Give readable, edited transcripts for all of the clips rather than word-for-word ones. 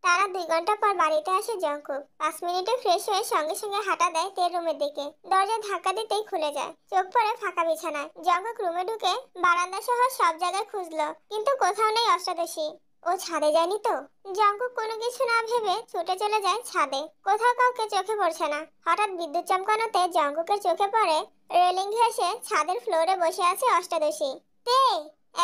তারা 2 ঘন্টা পর বাড়িতে আসে জঙ্কুক। 5 মিনিটে ফ্রেশ হয়ে সঙ্গে সঙ্গে হাঁটা দেয় তের রুমের দিকে। দরজা ধাক্কা দিতেই খুলে যায়। চোখ পড়ে ফাঁকা বিছানায়। জঙ্কুক রুমে ঢুকে বারান্দা সহ সব জায়গায় খুঁজলো, কিন্তু কোথাও নেই অষ্টাদশী। ও ছাদে যায়নি তো? জঙ্কুক কোনো কিছু না ভেবে ছুটে চলে যায় ছাদে। কোথাও কাউকে চোখে পড়ছে না। হঠাৎ বিদ্যুৎ চমকানোতে জঙ্কুকের চোখে পড়ে রেলিং ঘেঁষে ছাদের ফ্লোরে বসে আছে অষ্টাদশী। তে!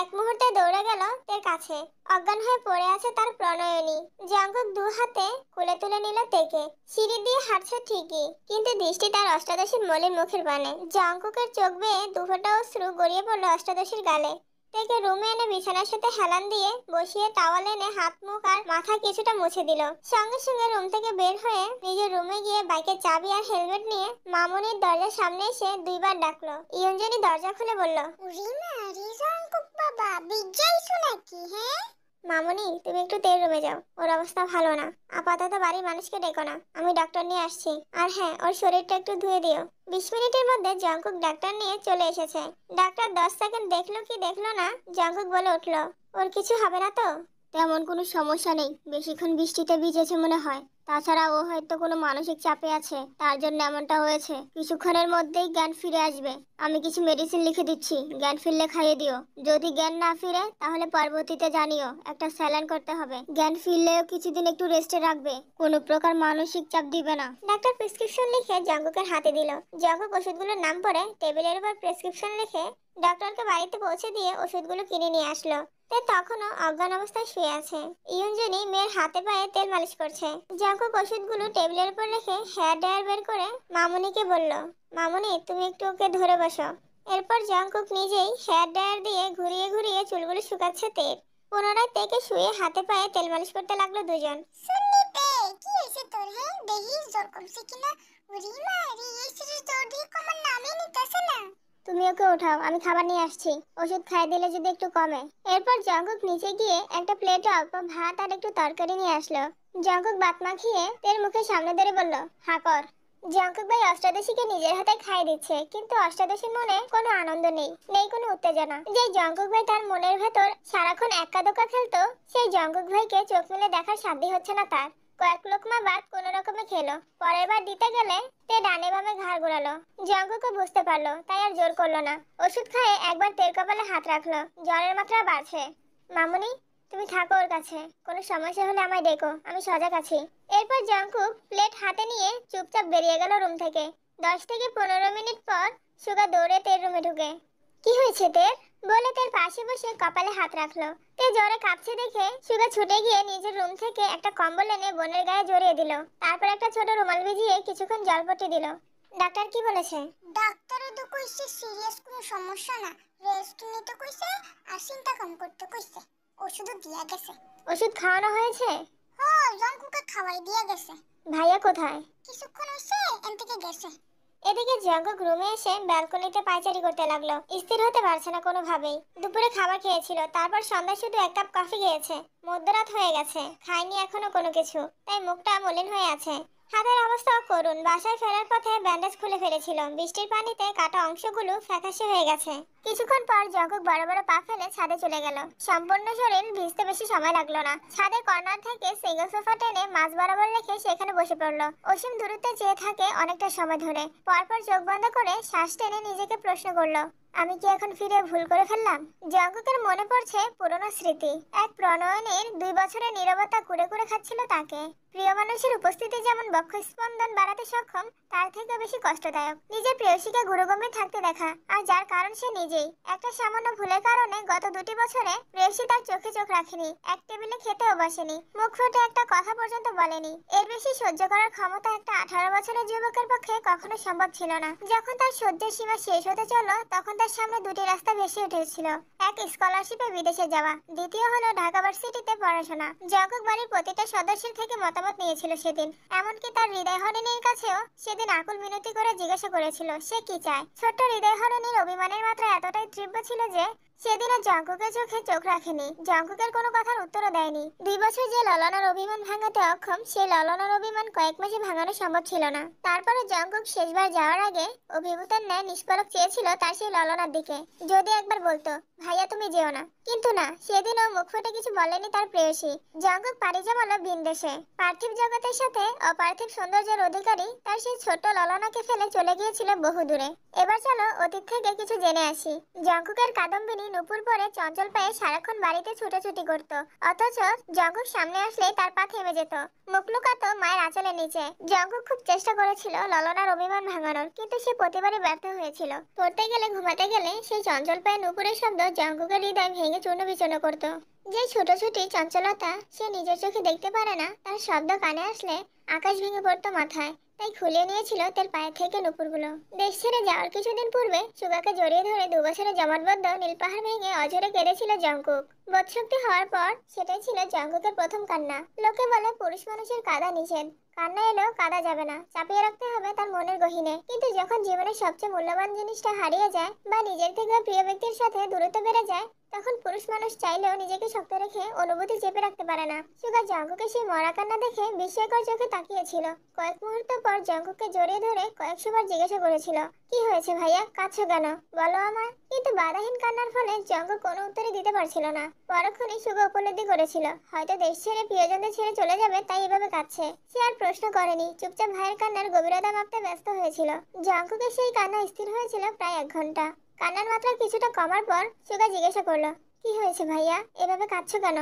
এক মুহূর্তে দৌড়ে গেল তের কাছে। অজ্ঞান হয়ে পড়ে আছে তার প্রণয়নী। জঙ্কুক 2 হাতে কোলে তুলে নিল তেকে। সিঁড়ি দিয়ে হাঁটছে ঠিকই, কিন্তু দৃষ্টি তার অষ্টাদশীর মলিন মুখের পানে। জঙ্কুকের চোখ বেয়ে 2 ফোঁটা অশ্রু গড়িয়ে পড়ল অষ্টাদশীর গালে। তেকে রুমে এনে বিছানার সাথে হেলান দিয়ে বসিয়ে টাওয়াল এনে হাত মুখ আর মাথা কিছুটা মুছে দিল। সঙ্গে সঙ্গে রুম থেকে বের হয়ে নিজের রুমে গিয়ে বাইকের চাবি আর হেলমেট নিয়ে মামুনির দরজার সামনে এসে 2বার ডাকলো। ইয়ঞ্জনি দরজা খুলে বলল, রিমা রিজঙ্কুক বাবা বিজ্জাইছো নাকি? হ্যাঁ মামুনি, তুমি একটু তের রুমে যাও, ওর অবস্থা ভালো না। আপাতত বাড়ির মানুষকে ডেকো না, আমি ডাক্তার নিয়ে আসছি। আর হ্যাঁ, ওর শরীরটা একটু ধুয়ে দিও। 20 মিনিটের মধ্যে জঙ্কুক ডাক্তার নিয়ে চলে এসেছে। ডাক্তার 10 সেকেন্ড দেখলো কি দেখলো না, জঙ্কুক বলে উঠলো, ওর কিছু হবে না তো? তেমন কোনো সমস্যা নেই, বেশিক্ষণ বৃষ্টিতে ভিজেছে মনে হয়। তাছাড়া ও হয়তো কোনো মানসিক চাপে আছে, তার জন্য এমনটা হয়েছে। কিছুক্ষণের মধ্যেই জ্ঞান ফিরে আসবে। আমি কিছু মেডিসিন লিখে দিচ্ছি, জ্ঞান ফিরলে খাইয়ে দিও। যদি জ্ঞান না ফিরে তাহলে পরবর্তীতে জানিও, একটা স্যালাইন করতে হবে। জ্ঞান ফিরলেও কিছুদিন একটু রেস্টে রাখবে, কোনো প্রকার মানসিক চাপ দিবে না। ডাক্তার প্রেসক্রিপশন লিখে জঙ্কুকের হাতে দিল। জঙ্কুক ওষুধগুলোর নাম পড়ে টেবিলের উপর প্রেসক্রিপশন লিখে ডক্টরকে বাড়িতে পৌঁছে দিয়ে ওষুধগুলো কিনে নিয়ে আসলো। তে তখনও অজ্ঞান অবস্থায় শুয়ে আছে। ইয়ঞ্জনি মেয়ের হাতে পায়ে তেল মালিশ করছে। জঙ্কুক ওষুধগুলো টেবিলের উপর রেখে হেয়ার ড্রায়ার বের করে মামুনিকে বলল, মামুনি তুমি একটু ওকে ধরে বসো। এরপর জঙ্কুক নিজেই হেয়ার ড্রায়ার দিয়ে ঘুরিয়ে ঘুরিয়ে চুলগুলো শুকাচ্ছে তের। পুনরায় তেকে শুয়ে হাতে পায়ে তেল মালিশ করতে লাগলো দুজন। শুননিতে কি হয়েছে তোর? হ্যাঁ দেখি জোর কমছে কিনা। রিমা রি এই সিরিজ জোর দিয়ে কমার নামই নিতেছে না। তুমি ওকে ওঠাও, আমি খাবার নিয়ে আসছি। ওষুধ খাইয়ে দিলে যদি একটু কমে। এরপর জঙ্কুক নিচে গিয়ে একটা প্লেটে অল্প ভাত আর একটু তরকারি নিয়ে আসলো। জঙ্কুক ভাত মাখিয়ে তের মুখের সামনে ধরে বলল, হা কর। জঙ্কুক ভাই অষ্টাদশীকে নিজের হাতে খাইয়ে দিচ্ছে, কিন্তু অষ্টাদশীর মনে কোনো আনন্দ নেই, নেই কোনো উত্তেজনা। যে জঙ্কুক ভাই তার মনের ভেতর সারাক্ষণ এক্কা দোক্কা খেলতো, সেই জঙ্কুক ভাইকে চোখ মেলে দেখার সাধ্য হচ্ছে না তার। কয়েক লোকমা ভাত কোনো রকমে খেলো। পরের বার দিতে গেলে তে ডানে বামে ঘাড় ঘোরালো। জঙ্কুকও বুঝতে পারলো, তাই আর জোর করলো না। ওষুধ খেয়ে একবার তের কপালে হাত রাখলো। জ্বরের মাত্রা বাড়ছে। মামুনি তুমি থাকো ওর কাছে, কোনো সমস্যা হলে আমায় ডেকো, আমি সজাগ আছি। এরপর জঙ্কুক প্লেট হাতে নিয়ে চুপচাপ বেরিয়ে গেল রুম থেকে। 10 থেকে 15 মিনিট পর সুগা দৌড়ে তের রুমে ঢুকে। কি হয়েছে তের? বলে তের পাশে বসে কপালে হাত রাখলো। তে জ্বরে কাঁপছে দেখে সুগা ছুটে গিয়ে নিজের রুম থেকে একটা কম্বল এনে বোনের গায়ে জড়িয়ে দিল। তারপর একটা ছোট রুমাল ভিজিয়ে কিছুক্ষণ জলপট্টি দিল। ডাক্তার কি বলেছে? ডাক্তারে তো কইছে সিরিয়াস কোনো সমস্যা না, রেস্ট নিতে কইছে আর চিন্তা কম করতে কইছে। ওষুধও দিয়া গেছে। ওষুধ খাওয়ানো হয়েছে? হ্যাঁ, জঙ্কুকে খাওয়াই দিয়া গেছে। ভাইয়া কোথায়? কিছুক্ষণ হইছে এন থেকে গেছে। এদিকে জঙ্কুক রুমে এসে ব্যালকনিতে পায়চারি করতে লাগলো। স্থির হতে পারছে না কোনোভাবেই। দুপুরে খাবার খেয়েছিল, তারপর সন্ধ্যায় শুধু 1 কাপ কফি খেয়েছে। মধ্যরাত হয়ে গেছে, খায়নি এখনো কোনো কিছু, তাই মুখটা মলিন হয়ে আছে। হাতের অবস্থাও করুণ। বাসায় ফেরার পথে ব্যান্ডেজ খুলে ফেলেছিল। বৃষ্টির পানিতে কাটা অংশগুলো ফ্যাকাশে হয়ে গেছে। কিছুক্ষণ পর জঙ্কুক বড় বড় পা ফেলে ছাদে চলে গেল। সম্পূর্ণ শরীর ভিজতে বেশি সময় লাগলো না। ছাদের কর্নার থেকে সিঙ্গেল সোফা টেনে মাঝ বরাবর রেখে সেখানে বসে পড়লো। অসীম দূরত্বে চেয়ে থাকে অনেকটা সময় ধরে। পরপর চোখ বন্ধ করে শ্বাস টেনে নিজেকে প্রশ্ন করলো, আমি কি এখন ফিরে ভুল করে ফেললাম? জঙ্কুকের মনে পড়ছে পুরনো স্মৃতি। এক প্রণয়নের 2 বছরের নীরবতা কুড়ে কুড়ে খাচ্ছিল তাকে। প্রিয় মানুষের উপস্থিতি যেমন বক্ষস্পন্দন বাড়াতে সক্ষম, তার থেকে বেশি কষ্টদায়ক। নিজের প্রেয়সীকে গুরুগম্ভীর থাকতে দেখা, আর যার কারণ সে নিজেই। একটা সামান্য ভুলের কারণে গত 2টি বছরে প্রেয়সী তার চোখে চোখ রাখেনি, এক টেবিলে খেতেও বসেনি, মুখ ফুটে একটা কথা পর্যন্ত বলেনি। এর বেশি সহ্য করার ক্ষমতা একটা 18 বছরের যুবকের পক্ষে কখনো সম্ভব ছিল না। যখন তার সহ্যের সীমা শেষ হতে চলল, তখন তার সামনে 2টি রাস্তা ভেসে উঠেছিল। এক স্কলারশিপে বিদেশে যাওয়া, দ্বিতীয় হলো ঢাকা ভার্সিটিতে পড়াশোনা। জঙ্কুক বাড়ির প্রতিটা সদস্যের থেকে মতামত নিয়েছিল সেদিন। এমনকি তার হৃদয়হরিণীর কাছেও সেদিন আকুল মিনতি করে জিজ্ঞাসা করেছিল সে কি চায়। ছোট্ট হৃদয়হরিণীর অভিমানের মাত্রা এতটাই তীব্র ছিল যে সেদিনও জঙ্কুকের চোখে চোখ রাখেনি, জঙ্কুকের কোনো কথার উত্তরও দেয়নি। 2 বছর যে ললনার অভিমান ভাঙাতে অক্ষম, সেই ললনার অভিমান কয়েক মাসে ভাঙানো সম্ভব ছিল না। তারপরে জঙ্কুক শেষবার যাওয়ার আগে অভিভূতের ন্যায় নিষ্পলক চেয়েছিল তার সেই ললনার দিকে, যদি একবার বলতো ভাইয়া তুমি যেও না। কিন্তু না, সেদিনও মুখ ফুটে কিছু বলেনি তার প্রেয়সী। জঙ্কুক পাড়ি জমালো ভিনদেশে। পার্থিব জগতের সাথে অপার্থিব সৌন্দর্যের অধিকারী তার সেই ছোট্ট ললনাকে ফেলে চলে গিয়েছিল বহু দূরে। এবার চলো অতীত থেকে কিছু জেনে আসি। জঙ্কুকের কাদম্বিনী নুপুর পরে চঞ্চল পায়ে সারাক্ষণ বাড়িতে ছুটোছুটি করত, অথচ জঙ্কুক সামনে আসলে তার পা থেমে যেত, মুখ লুকাতো মায়ের আঁচলের নিচে। জঙ্কুক খুব চেষ্টা করেছিল ললনার অভিমান ভাঙানোর, কিন্তু সে প্রতিবারই ব্যর্থ হয়েছিল। পড়তে গেলে ঘুমাতে গেলে সেই চঞ্চল পায়ে নুপুরের শব্দ জঙ্কুকের হৃদয় ভেঙে চূর্ণ বিচূর্ণ করত। যে ছোটাছুটি চঞ্চলতা সে নিজের চোখে দেখতে পারে না, তার শব্দ কানে আসলে আকাশ ভেঙে পড়তো মাথায়। তাই খুলে নিয়েছিল তার পায়ের থেকে নুপুরগুলো। দেশ ছেড়ে যাওয়ার কিছুদিন পূর্বে সুগাকে জড়িয়ে ধরে 2 বছরের জমাটবদ্ধ নীলপাহাড় ভেঙে অঝরে কেঁদেছিল জঙ্কুক। বোধশক্তি হওয়ার পর সেটাই ছিল জঙ্কুকের প্রথম কান্না। লোকে বলে পুরুষ মানুষের কাঁদা নিষেধ, কান্না এলেও কাঁদা যাবে না, চাপিয়ে রাখতে হবে তার মনের গহীনে। কিন্তু যখন জীবনের সবচেয়ে মূল্যবান জিনিসটা হারিয়ে যায় বা নিজের থেকে প্রিয় ব্যক্তির সাথে দূরত্ব বেড়ে যায়, তখন পুরুষ মানুষ চাইলেও নিজেকে শক্ত রেখে অনুভূতি চেপে রাখতে পারে না। সুগা জঙ্কুকে সেই মরা কান্না দেখে বিস্ময়কর চোখে তাকিয়েছিল। কয়েক মুহূর্ত পর জঙ্কুককে জড়িয়ে ধরে কয়েকশোবার জিজ্ঞাসা করেছিল, কি হয়েছে ভাইয়া, কাঁদছো কেন, বলো আমায়। কিন্তু বাধাহীন কান্নার ফলে জঙ্কুক কোনো উত্তরই দিতে পারছিল না। পরক্ষণেই সুগা উপলব্ধি করেছিল হয়তো দেশ ছেড়ে প্রিয়জনদের ছেড়ে চলে যাবে, তাই এভাবে কাঁদছে। সে আর প্রশ্ন করেনি, চুপচাপ ভাইয়ের কান্নার গভীরতা মাপতে ব্যস্ত হয়েছিল। জঙ্কুকের সেই কান্না স্থির হয়েছিল প্রায় 1 ঘন্টা। কান্নার মাত্রা কিছুটা কমার পর সুগা জিজ্ঞাসা করলো, কি হয়েছে ভাইয়া, এভাবে কাঁদছো কেন?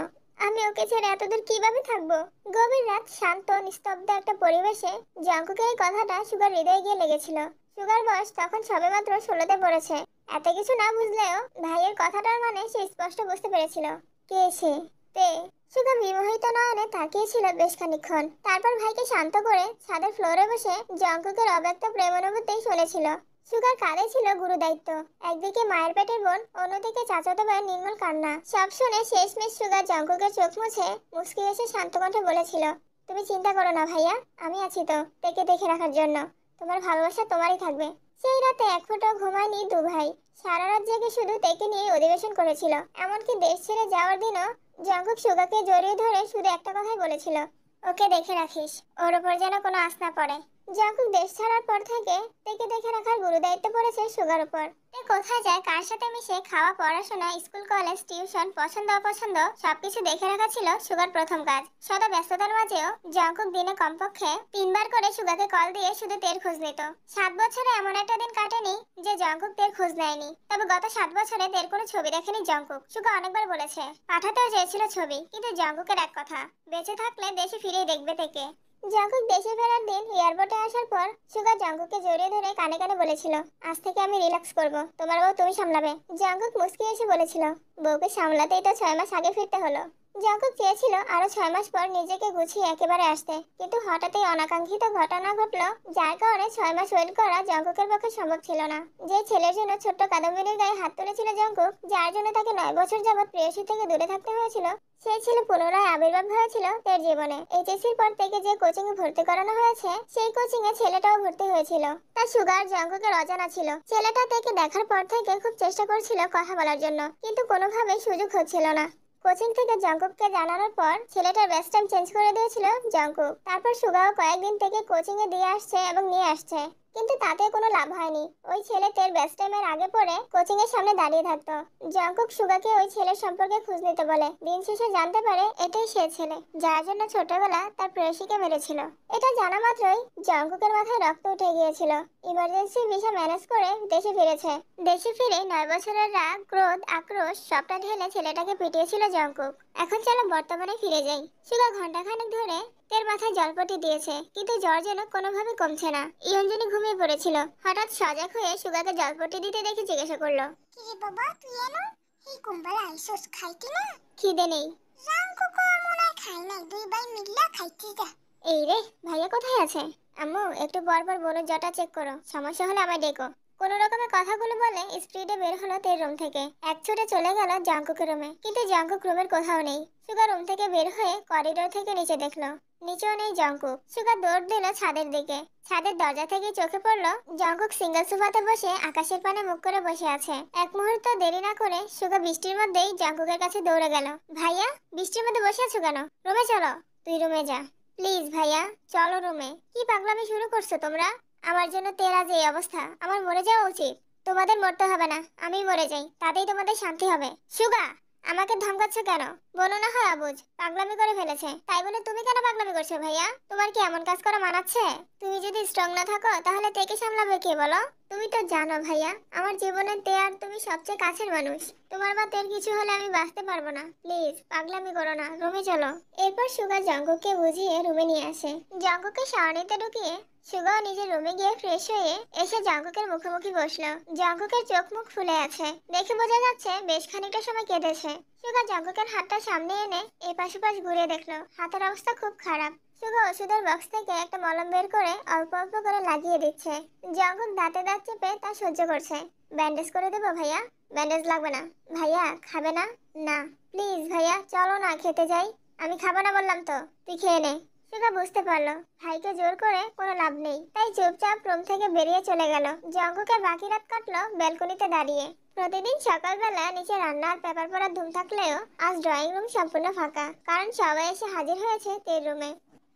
আমি ওকে ছেড়ে এতদূর কিভাবে থাকবো? গভীর রাত, শান্ত নিস্তব্ধ একটা পরিবেশে জঙ্কুকের এই কথাটা সুগার হৃদয়ে গিয়ে লেগেছিল। সুগার বয়স তখন সবেমাত্র 16তে পড়েছে। এত কিছু না বুঝলেও ভাইয়ের কথাটার মানে সে স্পষ্ট বুঝতে পেরেছিল। কে সে? তে। সুগা বিমোহিত নয়নে তাকিয়েছিল বেশ খানিকক্ষণ। তারপর ভাইকে শান্ত করে ছাদের ফ্লোরে বসে জঙ্কুকের অব্যক্ত প্রেম অনুভূতি শুনেছিল। সুগার কাঁধে ছিল গুরু দায়িত্ব, একদিকে মায়ের পেটের বোন, অন্যদিকে চাচাতো ভাইয়ের নির্মল কান্না। সব শুনে শেষমেশ সুগার জঙ্কুকের চোখ মুছে মুচকি এসে শান্ত কণ্ঠে বলেছিল, তুমি চিন্তা করো না ভাইয়া, আমি আছি তো তেকে দেখে রাখার জন্য। তোমার ভালোবাসা তোমারই থাকবে। সেই রাতে এক ফোঁটাও ঘুমায়নি দু ভাই। সারা রাত জেগে শুধু তেকে নিয়ে অধিবেশন করেছিল। এমনকি দেশ ছেড়ে যাওয়ার দিনও জঙ্কুক সুগাকে জড়িয়ে ধরে শুধু একটা কথাই বলেছিল, ওকে দেখে রাখিস, ওর উপর যেন কোনো আঁচ না পড়ে। জঙ্কুক দেশ ছাড়ার পর থেকে তেকে দেখে রাখার গুরু দায়িত্ব পড়েছে সুগার উপর। তে কোথায় যায়, কার সাথে মিশে, খাওয়া, পড়াশোনা, স্কুল, কলেজ, টিউশন, পছন্দ অপছন্দ সবকিছু দেখে রাখা ছিল সুগার প্রথম কাজ। শত ব্যস্ততার মাঝেও জঙ্কুক দিনে কমপক্ষে 3বার করে সুগাকে কল দিয়ে শুধু তের খোঁজ নিত। 7 বছরে এমন একটা দিন কাটেনি যে জঙ্কুক তের খোঁজ নেয়নি। তবে গত 7 বছরে তের কোনো ছবি দেখেনি জঙ্কুক। সুগা অনেকবার বলেছে, পাঠাতেও চেয়েছিল ছবি, কিন্তু জঙ্কুকের এক কথা, বেঁচে থাকলে দেশে ফিরেই দেখবে তেকে। জঙ্কুক দেশে ফেরার দিন এয়ারপোর্টে আসার পর সুগা জঙ্কুককে জড়িয়ে ধরে কানে কানে বলেছিল, আজ থেকে আমি রিল্যাক্স করব, তোমার বউ তুমি সামলাবে। জঙ্কুক মুস্কি এসে বলেছিল, বউকে সামলাতেই তো 6 মাস আগে ফিরতে হলো। জঙ্কুক চেয়েছিল আরো 6 মাস পর নিজেকে গুছিয়ে একেবারে আসতে, কিন্তু হঠাৎই অনাকাঙ্ক্ষিত ঘটনা ঘটলো, যার কারণে 6 মাস ওয়েট করা জঙ্কুকের পক্ষে সম্ভব ছিল না। যে ছেলের জন্য ছোট্ট কাদম্বিনীর গায়ে হাত তুলেছিল জঙ্কুক, যার জন্য তাকে 9 বছর যাবৎ প্রেয়সী থেকে দূরে থাকতে হয়েছিল, সেই ছেলে পুনরায় আবির্ভাব হয়েছিল তার জীবনে। এইচএসসির পর থেকে যে কোচিং এ ভর্তি করানো হয়েছে, সেই কোচিং এ ছেলেটাও ভর্তি হয়েছিল। তার সুগার জঙ্কুকের অজানা ছিল। ছেলেটা তাকে দেখার পর থেকে খুব চেষ্টা করছিল কথা বলার জন্য, কিন্তু কোনোভাবেই সুযোগ হচ্ছিল না। কোচিং থেকে জঙ্কুককে জানানোর পর ছেলেটার বেস্ট টাইম চেঞ্জ করে দিয়েছিল জঙ্কুক। তারপর সুগাও কয়েকদিন থেকে কোচিং এ দিয়ে আসছে এবং নিয়ে আসছে, কিন্তু তাতে কোনো লাভ হয়নি। ওই ছেলে তের বেস্ট টাইমের আগে পরে কোচিং এর সামনে দাঁড়িয়ে থাকতো। জঙ্কুক সুগাকে ওই ছেলের সম্পর্কে খোঁজ নিতে বলে। দিন শেষে জানতে পারে এটাই সে ছেলে যার জন্য ছোটবেলা তার প্রেয়সীকে মেরেছিল। এটা জানা মাত্রই জঙ্কুকের মাথায় রক্ত উঠে গিয়েছিল। ইমার্জেন্সি ভিসা ম্যানেজ করে দেশে ফিরেছে। দেশে ফিরে 9 বছরের রাগ, ক্রোধ, আক্রোশ সবটা ঢেলে ছেলেটাকে পিটিয়েছিল জঙ্কুক। এখন চলো বর্তমানে ফিরে যাই। সুগা ঘন্টাখানেক ধরে তের মাথায় জলপটি দিয়েছে, কিন্তু জ্বর যেন কোনোভাবে কমছে না। ইয়ঞ্জনি ঘুমিয়ে পড়েছিল। হঠাৎ সজাগ হয়ে সুগাকে জলপটি দিতে দেখে জিজ্ঞাসা করলো, কি রে বাবা, তুই এনো এই কুম্বালা আইসোস খাইতি না? খিদে নেই। রামকুকু মনে হয় খাই নাই, দুই ভাই মিল্লা খাইতি যা। এই রে, ভাইয়া কোথায় আছে? আম্মু একটু পর পর বোনের জ্বরটা চেক করো, সমস্যা হলে আমায় ডেকো। কোনো রকমে কথাগুলো বলে স্পিডে বের হলো তের রুম থেকে। এক ছুটে চলে গেল জাঙ্কুকের রুমে, কিন্তু জাঙ্কুক রুমের কোথাও নেই। সুগা রুম থেকে বের হয়ে করিডোর থেকে নিচে দেখলো, নিচেও নেই জাঙ্কুক। সুগা দৌড় দিল ছাদের দিকে। ছাদের দরজা থেকে চোখে পড়লো জাঙ্কুক সিঙ্গেল সোফাতে বসে আকাশের পানে মুখ করে বসে আছে। এক মুহূর্ত দেরি না করে সুগা বৃষ্টির মধ্যেই জাঙ্কুকের কাছে দৌড়ে গেল। ভাইয়া, বৃষ্টির মধ্যে বসে আছো কেন? রুমে চলো। তুই রুমে যা প্লিজ ভাইয়া, চলো রুমে। কি পাগলামি শুরু করছো তোমরা? আমার জন্য তেরা যে এই অবস্থা, আমার মরে যাওয়া উচিত। তোমাদের মরতে হবে না, আমি মরে যাই, তাতেই তোমাদের শান্তি হবে। সুগা, আমাকে ধমকাচ্ছ কেন? বলো না হয় অবুঝ, পাগলামি করে ফেলেছে। তাই বলে তুমি কেন পাগলামি করছো ভাইয়া? তোমার কি এমন কাজ করা মানাচ্ছে? তুমি যদি স্ট্রং না থাকো তাহলে তেকে সামলাবে কে বলো? তুমি তো জানো ভাইয়া, আমার জীবনের তে আর তুমি সবচেয়ে কাছের মানুষ। তোমার বা তের কিছু হলে আমি বাঁচতে পারবো না। প্লিজ পাগলামি করো না, রুমে চলো। এরপর সুগা জঙ্গকে বুঝিয়ে রুমে নিয়ে আসে। জঙ্গকে শাওনিতে ঢুকিয়ে সুগাও নিজের রুমে গিয়ে ফ্রেশ হয়ে এসে জাঙ্কুকের মুখোমুখি বসলো। জাঙ্কুকের চোখ মুখ ফুলে আছে, দেখে বোঝা যাচ্ছে বেশ খানিকটা সময় কেঁদেছে। সুগা জাঙ্কুকের হাতটা সামনে এনে এপাশ ওপাশ ঘুরে দেখলো, হাতের অবস্থা খুব খারাপ। সুগা ওষুধের বক্স থেকে একটা মলম বের করে অল্প অল্প করে লাগিয়ে দিচ্ছে। জাঙ্কুক দাঁতে দাঁত চেপে তা সহ্য করছে। ব্যান্ডেজ করে দেবো ভাইয়া? ব্যান্ডেজ লাগবে না। ভাইয়া খাবে না? না। প্লিজ ভাইয়া চলো না, খেতে যাই। আমি খাবো না বললাম তো, তুই খেয়ে নে। সুগা বুঝতে পারলো ভাইকে জোর করে কোনো লাভ নেই, তাই চুপচাপ রুম থেকে বেরিয়ে চলে গেল। জঙ্কুকে বাকি রাত কাটলো ব্যালকনিতে দাঁড়িয়ে। প্রতিদিন সকালবেলা নিচে রান্না আর পেপার পড়ার ধুম থাকলেও আজ ড্রয়িং রুম সম্পূর্ণ ফাঁকা, কারণ সবাই এসে হাজির হয়েছে তের রুমে।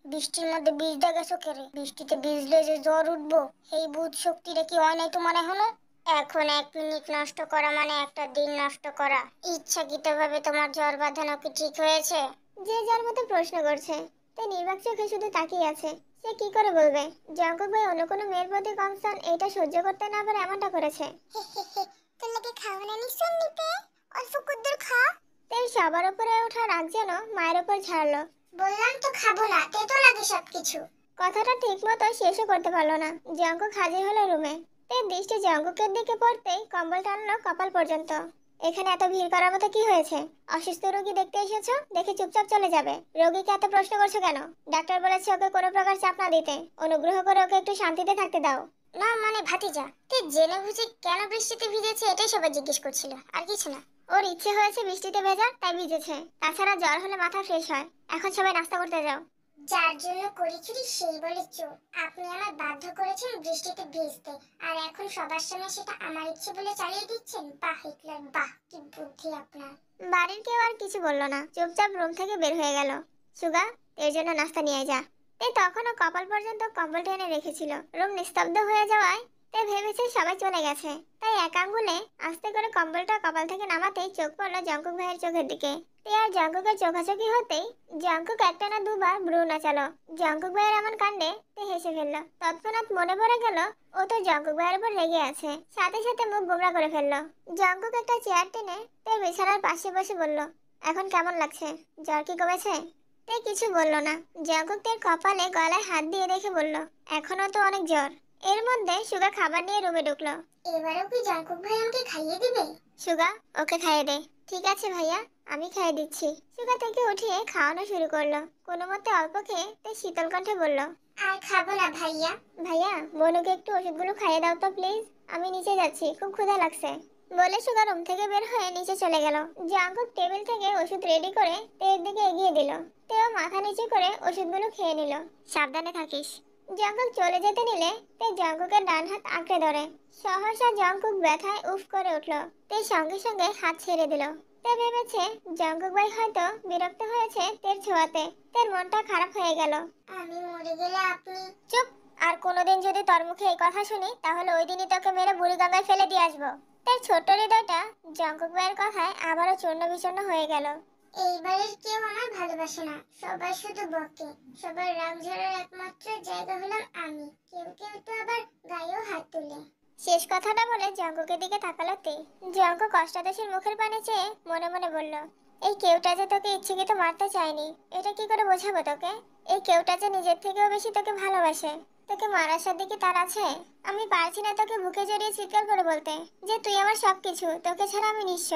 বৃষ্টির মধ্যে ভিজতে গেছো কেরে? বৃষ্টিতে ভিজলে যে জ্বর উঠবো, এই বুধ শক্তিটা কি হয় নাই তো মনে হলো? এখন 1 মিনিট নষ্ট করা মানে একটা দিন নষ্ট করা। ইচ্ছাকৃতভাবে তোমার জ্বর বাঁধানো কি ঠিক হয়েছে? যে যার মতো প্রশ্ন করছে। তাই নির্বাক চোখে শুধু তাকিয়ে আছে। সে কি করে বলবে জঙ্কুক ভাই অন্য কোনো মেয়ের প্রতি কনসার্ন এটা সহ্য করতে না পারে এমনটা করেছে। তোর লাগে খাওয়া না নিশ্চয় নিতে, অল্প কুদ্দুর খা। তাই সবার উপরে ওঠা রাগ যেন মায়ের উপর ঝাড়লো। বললাম তো খাবো না, তেতো লাগে সবকিছু। কথাটা ঠিক মতো শেষও করতে পারলো না। জঙ্কুক হাজির হলো রুমে। তাই দৃষ্টি জঙ্কুকের দিকে পড়তেই কম্বল টানলো কপাল পর্যন্ত। এখানে এত ভিড় করার মতো কি হয়েছে? অসুস্থ রোগী দেখতে এসেছো, দেখে চুপচাপ চলে যাবে। রোগীকে এত প্রশ্ন করছো কেন? ডাক্তার বলেছে ওকে কোনো প্রকার চাপ না দিতে। অনুগ্রহ করে ওকে একটু শান্তিতে থাকতে দাও। না মানে ভাতিজা, তুই জেনে বুঝে কেন বৃষ্টিতে ভিজেছে এটাই সবাই জিজ্ঞেস করছিল, আর কিছু না। ওর ইচ্ছে হয়েছে বৃষ্টিতে ভেজা, তাই ভিজেছে। তাছাড়া জ্বর হলে মাথা ফ্রেশ হয়। এখন সবাই নাস্তা করতে যাও। যার জন্য করি চুরি সেই বলে চোর। আপনি আমার বাধ্য করেছেন বৃষ্টিতে ভিজতে, আর এখন সবার সামনে সেটা আমার ইচ্ছে বলে চালিয়ে দিচ্ছেন। বাহ হিটলার, বাহ কি বুদ্ধি আপনার। বাড়ির কেউ আর কিছু বললো না, চুপচাপ রুম থেকে বের হয়ে গেল। সুগা, এর জন্য নাস্তা নিয়ে যা। এই তখনও কপাল পর্যন্ত কম্বল টেনে রেখেছিল। রুম নিস্তব্ধ হয়ে যাওয়ায় তাই ভেবেছে সবাই চলে গেছে। তাই এক আঙ্গুলে আস্তে করে কম্বলটা কপাল থেকে নামাতেই চোখ পড়লো জঙ্কুক ভাইয়ের চোখের দিকে। তে আর জঙ্কুকের চোখাচোখি হতেই জঙ্কুক একটা না দুবার ভ্রু নাচালো। জঙ্কুক ভাইয়ের এমন কাণ্ডে তে হেসে ফেললো। তৎক্ষণাৎ মনে পড়ে গেল ও তো জঙ্কুক ভাইয়ের উপর রেগে আছে। সাথে সাথে মুখ গোমরা করে ফেললো। জঙ্কুক একটা চেয়ার টেনে তে বিছানার পাশে বসে বলল, এখন কেমন লাগছে? জ্বর কি কমেছে? তে কিছু বলল না। জঙ্কুক তের কপালে গলায় হাত দিয়ে রেখে বলল, এখনো তো অনেক জ্বর। এর মধ্যে সুগা খাবার নিয়ে রুমে ঢুকলো। এবারেও কি জাঙ্কুক ভাই আমাকে খাইয়ে দিবে? সুগা, ওকে খাইয়ে দে। ঠিক আছে ভাইয়া, আমি খাইয়ে দিচ্ছি। সুগা থেকে উঠিয়ে খাওয়ানো শুরু করলো। কোনো মতে অল্প খেয়ে তে শীতল কণ্ঠে বলল, আর খাবো না ভাইয়া। ভাইয়া বনুকে একটু ওষুধগুলো খাইয়ে দাও তো প্লিজ। আমি নিচে যাচ্ছি, খুব ক্ষুধা লাগছে। বলে সুগা রুম থেকে বের হয়ে নিচে চলে গেল। জাঙ্কুক টেবিল থেকে ওষুধ রেডি করে তের দিকে এগিয়ে দিল। তেও মাথা নিচু করে ওষুধগুলো খেয়ে নিল। সাবধানে থাকিস। জাঙ্কুক চলে যেতে নিলে তে জাঙ্কুকের ডান হাত আঁকড়ে ধরে। সহসা জাঙ্কুক ব্যথায় উফ করে উঠল। তে সঙ্গে সঙ্গে হাত ছেড়ে দিল। তে ভেবেছে জাঙ্কুক ভাই হয়তো বিরক্ত হয়েছে তের ছোঁয়াতে। তের মনটা খারাপ হয়ে গেল। আমি মরে গেলে আপনি? চুপ! আর কোনোদিন যদি তোর মুখে এই কথা শুনি তাহলে ওই দিনই তোকে মেরে বুড়ি গঙ্গায় ফেলে দিয়ে আসবো। তার ছোট্ট হৃদয়টা জঙ্কুক ভাইয়ের কথায় আবারও চূর্ণ বিচূর্ণ হয়ে গেল। এইবারের কেউ আমার ভালোবাসে না, সবাই শুধু বকে। সবার রাগ ঝরার একমাত্র জায়গা হলাম আমি। কেউ কেউ তো আবার গায়েও হাত তুলে। শেষ কথাটা বলে জঙ্কুকের দিকে তাকালো তে। জঙ্কুক অষ্টাদশীর মুখের পানে চেয়ে মনে মনে বলল, এই কেউটা যে তোকে ইচ্ছাকৃত মারতে চায়নি, এটা কি করে বোঝাবো তোকে? এই কেউটা যে নিজের থেকেও বেশি তোকে ভালোবাসে। তোকে মারার সাথে কি তার আছে? আমি পারছি না তোকে বুকে জড়িয়ে চিৎকার করে বলতে যে তুই আমার সবকিছু, তোকে ছাড়া আমি নিঃস্ব।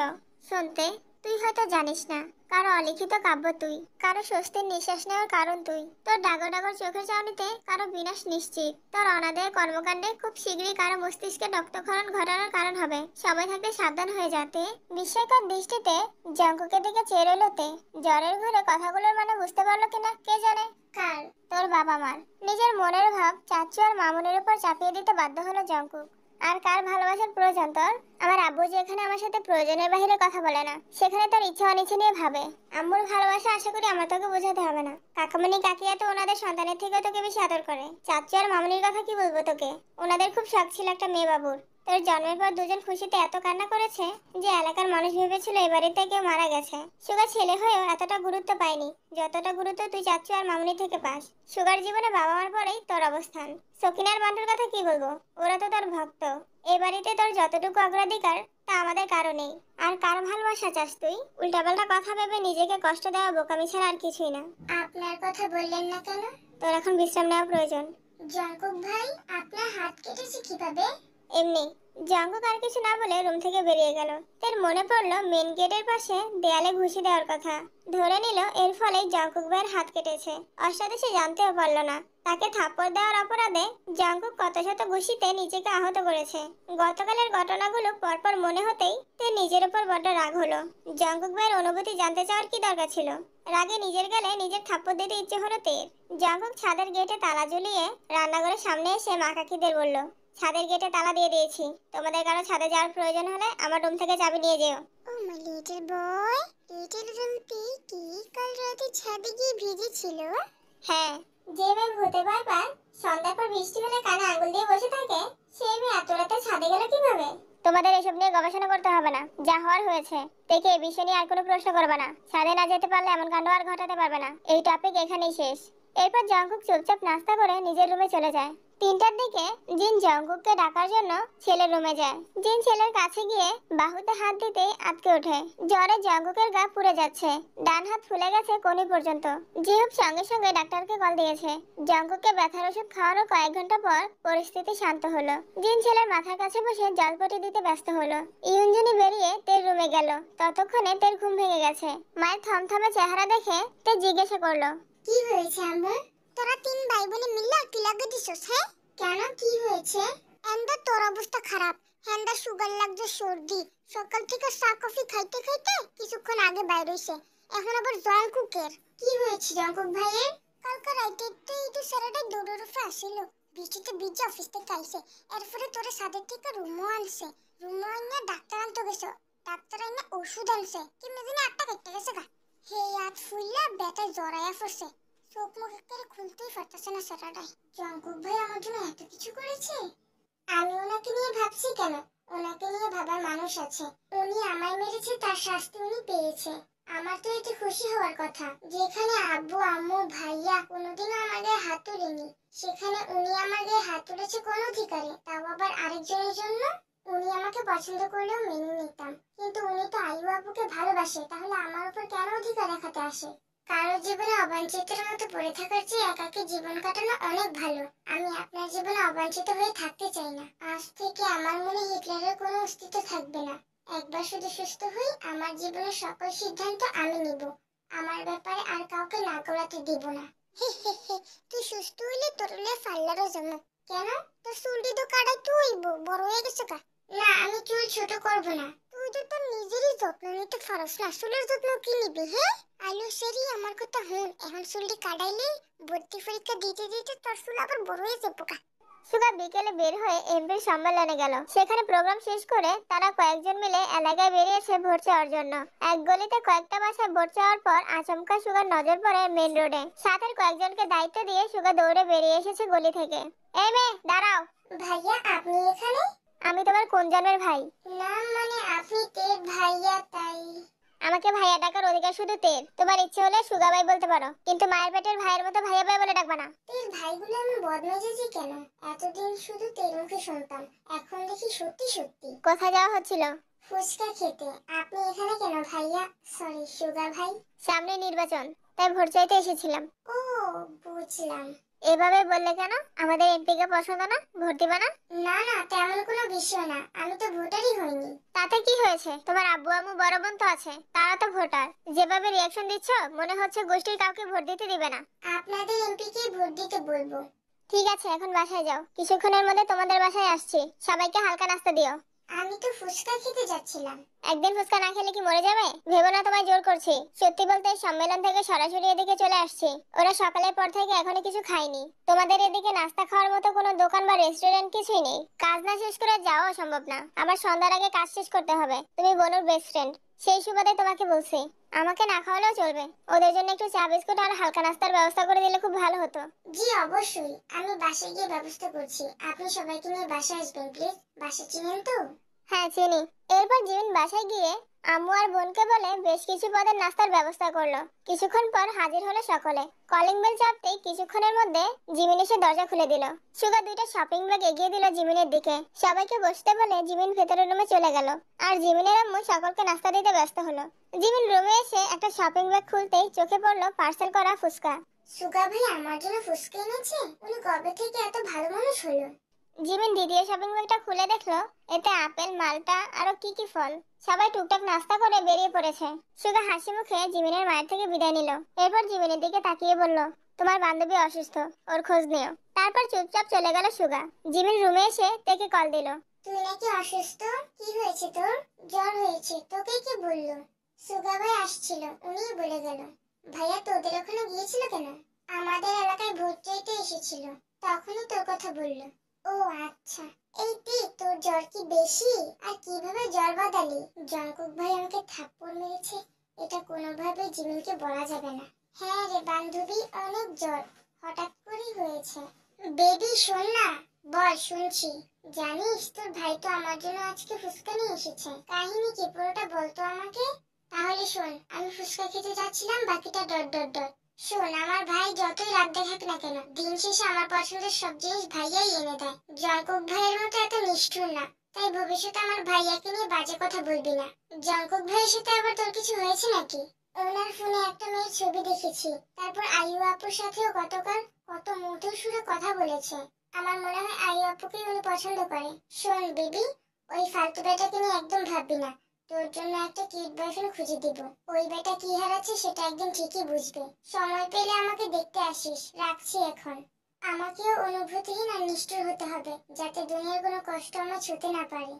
শুনতে তুই হয়তো জানিস না, কারো অলিখিত কাব্য তুই, কারো স্বস্তির নিঃশ্বাস নেওয়ার কারণ তুই। তোর ডাগর ডাগর চোখের চাউনিতে কারো বিনাশ নিশ্চিত। তোর অনাদেয় কর্মকাণ্ডে খুব শীঘ্রই কারো মস্তিষ্কে রক্তক্ষরণ ঘটানোর কারণ হবে। সময় থাকতে সাবধান হয়ে যাতে। বিস্ময়কর দৃষ্টিতে জঙ্কুকের দিকে চেয়ে রইল তে। জ্বরের ঘরে কথাগুলোর মানে বুঝতে পারলো কিনা কে জানে। কার? তোর বাবা মার। নিজের মনের ভাব চাচু আর মামুনের উপর চাপিয়ে দিতে বাধ্য হলো জঙ্কুক। আর কার ভালোবাসার প্রয়োজন তোর? আমার আব্বু যেখানে আমার সাথে প্রয়োজনের বাইরে কথা বলে না, সেখানে তার ইচ্ছা অনিচ্ছা নিয়ে ভাবে। আম্মুর ভালোবাসা আশা করি আমার তোকে বোঝাতে হবে না। কাকামণি কাকিয়া তো ওনাদের সন্তানের থেকে তোকে বেশি আদর করে। চাচু আর মামুনির কথা কি বলবো তোকে, ওনাদের খুব শখ ছিল একটা মেয়ে বাবুর। তোর জন্মের পর দুজন খুশিতে এত কান্না করেছে যে এলাকার মানুষ ভেবেছিল এই বাড়িতে কেউ মারা গেছে। সুগা ছেলে হয়েও এতটা গুরুত্ব পায়নি যতটা গুরুত্ব তুই চাচু আর মামুনি থেকে পাস। সুগার জীবনে বাবা মার পরেই তোর অবস্থান। সকিনার বান্টুর কথা কি বলবো, ওরা তো তোর ভক্ত। এই বাড়িতে তোর যতটুকু অগ্রাধিকার তা আমাদের কারণেই। আর কার ভালোবাসা চাস তুই? উল্টাপাল্টা কথা ভেবে নিজেকে কষ্ট দেওয়া বোকামি ছাড়া আর কিছুই না। আপনার কথা বললেন না কেন? তোর এখন বিশ্রাম নেওয়া প্রয়োজন। জঙ্কুক ভাই, আপনার হাত কেটেছে কিভাবে? এমনি। জঙ্কুক আর কিছু না বলে রুম থেকে বেরিয়ে গেল। তার মনে পড়লো মেন গেটের পাশে দেয়ালে ঘুষি দেওয়ার কথা। ধরে নিল এর ফলে জঙ্কুক ভাইয়ের হাত কেটেছে। অসাধে সে জানতেও পারলো না তাকে থাপ্পড় দেওয়ার অপরাধে জঙ্কুক কত শত ঘুষিতে নিজেকে আহত করেছে। গতকালের ঘটনাগুলো পরপর মনে হতেই তার নিজের উপর বড্ড রাগ হলো। জঙ্কুক ভাইয়ের অনুভূতি জানতে চাওয়ার কি দরকার ছিল? রাগে নিজের গালে নিজের থাপ্পড় দিতে ইচ্ছে হলো তের। জঙ্কুক ছাদের গেটে তালা ঝুলিয়ে রান্নাঘরের সামনে এসে মা কাকিদের বলল, ছাদের গেটে তালা দিয়ে দিয়েছি। তোমাদের কারো ছাদে যাওয়ার প্রয়োজন হলে আমার রুম থেকে চাবি নিয়ে যেও। ও my little boy, little Rumpi কি কাল রাতে ছাদে গিয়ে ভিজেছিল? হ্যাঁ, যে মেয়ে ভূতে ভয় পায়, সন্ধ্যার পর বৃষ্টি হলে কানে আঙুল দিয়ে বসে থাকে, সেই মেয়ে এত রাতে ছাদে গেল কিভাবে? তোমাদের এসব নিয়ে গবেষণা করতে হবে না, যা হওয়ার হয়েছে। দেখে এই বিষয় নিয়ে আর কোনো প্রশ্ন করবে না। ছাদে না যেতে পারলে এমন কাণ্ড আর ঘটাতে পারবে না। এই টপিক এখানেই শেষ। এরপর জঙ্কুক চুপচাপ নাস্তা করে নিজের রুমে চলে যায়। 3টার দিকে জিন জঙ্কুককে ডাকার জন্য ছেলের রুমে যায়। জিন ছেলের কাছে গিয়ে বাহুতে হাত দিতেই আটকে ওঠে। জ্বরে জঙ্কুকের গা পুড়ে যাচ্ছে, ডান হাত ফুলে গেছে কনি পর্যন্ত। জিহুব সঙ্গে সঙ্গে ডাক্তারকে কল দিয়েছে। জঙ্কুককে ব্যথার ওষুধ খাওয়ানোর কয়েক ঘন্টা পর পরিস্থিতি শান্ত হলো। জিন ছেলের মাথার কাছে বসে জলপটি দিতে ব্যস্ত হলো। ইউনজুনি বেরিয়ে তের রুমে গেল। ততক্ষণে তের ঘুম ভেঙে গেছে। মায়ের থমথমে চেহারা দেখে তে জিজ্ঞাসা করলো, কি হয়েছে আম্মু? তোরা 3 ভাই বোনে মিলে কি লাগে দিছস? হ্যাঁ, কেন কি হয়েছে? এন্ডা তোর অবস্থা খারাপ। হ্যান্ডা সুগার লাগছে, সর্দি। সকাল থেকে চা কফি খাইতে খাইতে কিছুক্ষণ আগে বাইরে হইছে। এখন আবার জঙ্কুকের কি হয়েছে? জঙ্কুক ভাইয়ের কালকে রাইতে একটু সারাটা দৌড়ের উপরে আসিল। বৃষ্টিতে ভিজে অফিস থেকে আইছে। এরপরে তোরে সাদের থেকে রুমও আনছে। রুমও আনিয়ে ডাক্তার আনতে গেছে। ডাক্তার আইনা ওষুধ আনছে। কি মেদিনে 8টা কেটে গেছে গা। হে হাত ফুললা ব্যথায় জড়াইয়া পড়ছে। চোখ মুখ করে খুলতেই পারতেছে না সারাটাই। জঙ্কুক ভাই আমার জন্য এত কিছু করেছে। আমি ওনাকে নিয়ে ভাবছি কেন? ওনাকে নিয়ে ভাবার মানুষ আছে। উনি আমায় মেরেছে, তার শাস্তি উনি পেয়েছে। আমার তো এতে খুশি হওয়ার কথা। যেখানে আব্বু আম্মু ভাইয়া কোনোদিনও আমার গায়ে হাত তোলেনি, সেখানে উনি আমার গায়ে হাত তুলেছে কোন অধিকারে? তাও আবার আরেকজনের জন্য। উনি আমাকে পছন্দ করলেও মেনে নিতাম, কিন্তু উনি তো আয়ু আব্বুকে ভালোবাসে, তাহলে আমার উপর কেন অধিকার দেখাতে আসে? কারো জীবনে অবাঞ্ছিতের মতো পড়ে থাকার চেয়ে একাকী জীবন কাটানো অনেক ভালো। আমি আপনার জীবনে অবাঞ্ছিত হয়ে থাকতে চাই না। আজ থেকে আমার মনে হিটলারের কোনো অস্তিত্ব থাকবে না। একবার শুধু সুস্থ হই, আমার জীবনের সকল সিদ্ধান্ত আমি নিব। আমার ব্যাপারে আর কাউকে না করাতে দিব না। তুই সুস্থ হইলে তোর ফাল্লারও জমা। কেন? তোর চুলটি তো কাটাইতে হইব, বড় হয়ে গেছে কা। না, আমি চুল ছোট করব না। তুই তো তোর নিজেরই যত্ন নিতে পারস না, চুলের যত্ন কি নিবি? হ্যাঁ আলু সেরি, আমার কথা হুন। এখন চুলটি কাটাইলে ভর্তি পরীক্ষা দিতে দিতে তোর চুল আবার বড় হয়ে যাবো কা। সুগা বিকেলে বের হয়ে এমপির সম্মেলনে গেল। সেখানে প্রোগ্রাম শেষ করে তারা কয়েকজন মিলে এলাকায় বেরিয়েছে ভোট চাওয়ার জন্য। এক গলিতে কয়েকটা বাসায় ভোট চাওয়ার পর আচমকা সুগার নজর পড়ে মেন রোডে। সাথের কয়েকজনকে দায়িত্ব দিয়ে সুগা দৌড়ে বেরিয়ে এসেছে গলি থেকে। এই মেয়ে দাঁড়াও। ভাইয়া, আপনি এখানে? আমি তোমার কোন জন্মের ভাই? না মানে আপনি তের ভাইয়া, তাই। আমাকে ভাইয়া ডাকার অধিকার শুধু তের। তোমার ইচ্ছে হলে সুগা ভাই বলতে পারো, কিন্তু মায়ের পেটের ভাইয়ের মতো ভাইয়া ভাই বলে ডাকবা না। তের ভাইগুলো এমন বদমেজাজি কেন? এতদিন শুধু তের মুখে শুনতাম, এখন দেখি সত্যি সত্যি। কোথায় যাওয়া হচ্ছিল? ফুচকা খেতে। আপনি এখানে কেন ভাইয়া? সরি সুগা ভাই। সামনে নির্বাচন, তাই ভোট চাইতে এসেছিলাম। ও বুঝলাম। এভাবে বললে কেন? আমাদের এমপি কে পছন্দ না? ভোট দিবে না? না না, তেমন কোনো বিষয় না, আমি তো ভোটারই হইনি। তাতে কি হয়েছে? তোমার আব্বু আম্মু বড় বোন তো আছে, তারা তো ভোটার। যেভাবে রিয়াকশন দিচ্ছ মনে হচ্ছে গোষ্ঠীর কাউকে ভোট দিতে দিবে না। আপনাদের এমপি কে ভোট দিতে বলবো। ঠিক আছে, এখন বাসায় যাও, কিছুক্ষণের মধ্যে তোমাদের বাসায় আসছি। সবাইকে হালকা নাস্তা দিও। আমি তো ফুচকা খেতে যাচ্ছিলাম। একদিন ফুচকা না খেলে কি মরে যাবে? ভেবো না তোমায় জোর করছি। সত্যি বলতে সম্মেলন থেকে সরাসরি এদিকে চলে আসছি। ওরা সকালের পর থেকে এখনো কিছু খায়নি। তোমাদের এদিকে নাস্তা খাওয়ার মতো কোনো দোকান বা রেস্টুরেন্ট কিছুই নেই। কাজ না শেষ করে যাওয়া সম্ভব না। আবার সন্ধ্যার আগে কাজ শেষ করতে হবে। তুমি বনুর বেস্ট ফ্রেন্ড, সেই সুবাদে তোমাকে বলছি। আমাকে না খাওয়ালেও চলবে। ওদের জন্য একটু চা বিস্কুট আর হালকা নাস্তার ব্যবস্থা করে দিলে খুব ভালো হতো। জি অবশ্যই, আমি বাসায় গিয়ে ব্যবস্থা করছি। আপনি সবাইকে নিয়ে বাসায় আসবেন প্লিজ। বাসা চিনেন তো? হ্যাঁ চিনি। এরপর জিমিন বাসায় গিয়ে আম্মু আর বোনকে বলে বেশ কিছু পদের নাস্তার ব্যবস্থা করলো। কিছুক্ষণ পর হাজির হলো সকলে। কলিং বেল চাপতেই কিছুক্ষণের মধ্যে জিমিন এসে দরজা খুলে দিল। সুগা দুইটা শপিং ব্যাগ এগিয়ে দিল জিমিনের দিকে। সবাইকে বসতে বলে জিমিন ভেতরের রুমে চলে গেল। আর জিমিনের আম্মু সকলকে নাস্তা দিতে ব্যস্ত হলো। জিমিন রুমে এসে একটা শপিং ব্যাগ খুলতেই চোখে পড়লো পার্সেল করা ফুচকা। সুগা ভাই আমার জন্য ফুচকা এনেছে? উনি কবে থেকে এত ভালো মানুষ হলো? জিমিন দ্বিতীয় শপিং ব্যাগটা খুলে দেখলো এতে আপেল, মালটা আরো কি কি ফল। সবাই টুকটাক নাস্তা করে বেরিয়ে পড়েছে। সুগা হাসি মুখে জিমিনের মায়ের থেকে বিদায় নিল। এরপর জিমিনের দিকে তাকিয়ে বলল, তোমার বান্ধবী অসুস্থ, ওর খোঁজ নিও। তারপর চুপচাপ চলে গেল সুগা। জিমিন রুমে এসে তেকে কল দিল। তুই নাকি অসুস্থ? কি হয়েছে তোর? জ্বর হয়েছে, তোকে কে বললো? সুগা ভাই আসছিল, উনিই বলে গেল। ভাইয়া তোদের ওখানে গিয়েছিল কেন? আমাদের এলাকায় ভোট চাইতে এসেছিল, তখনই তোর কথা বললো। ও আচ্ছা। এই তোর জ্বর কি বেশি? আর কিভাবে জ্বর বাঁধালি? জঙ্কুক ভাই আমাকে থাপ্পড় মেরেছে, এটা কোনোভাবে জিমিনকে বলা যাবে না। হ্যাঁ রে বান্ধবী, অনেক জ্বর, হঠাৎ করেই হয়েছে। বেবি শোন না। বল, শুনছি। জানিস তোর ভাই তো আমার জন্য আজকে ফুচকা নিয়ে এসেছে। কাহিনী কি, পুরোটা বলতো আমাকে। তাহলে শোন, আমি ফুচকা খেতে যাচ্ছিলাম, বাকিটা ডট ডট ডট। শোন, আমার ভাই যতই রাগ দেখাক না কেন, দিন শেষে আমার পছন্দের সব জিনিস ভাইয়াই এনে দেয়। জঙ্কুক ভাইয়ের মতো এত নিষ্ঠুর না। তাই ভবিষ্যতে আমার ভাইয়াকে নিয়ে বাজে কথা বলবি না। জঙ্কুক ভাইয়ের সাথে আবার তোর কিছু হয়েছে নাকি? ওনার ফোনে একটা মেয়ের ছবি দেখেছি। তারপর আইয়ু আপুর সাথেও গতকাল কত মধুর সুরে কথা বলেছে। আমার মনে হয় আইয়ু আপুকে উনি পছন্দ করে। শোন বেবি, ওই ফালতু বেটাকে নিয়ে একদম ভাববি না। তোর জন্য একটা কিউট বয়ফ্রেন্ড খুঁজে দিব। ওই বেটা কি হারাচ্ছে সেটা একদিন ঠিকই বুঝবে। সময় পেলে আমাকে দেখতে আসিস। রাখছি এখন। আমাকেও অনুভূতিহীন আর নিষ্ঠুর হতে হবে, যাতে দুনিয়ার কোনো কষ্ট আমার ছুঁতে না পারে।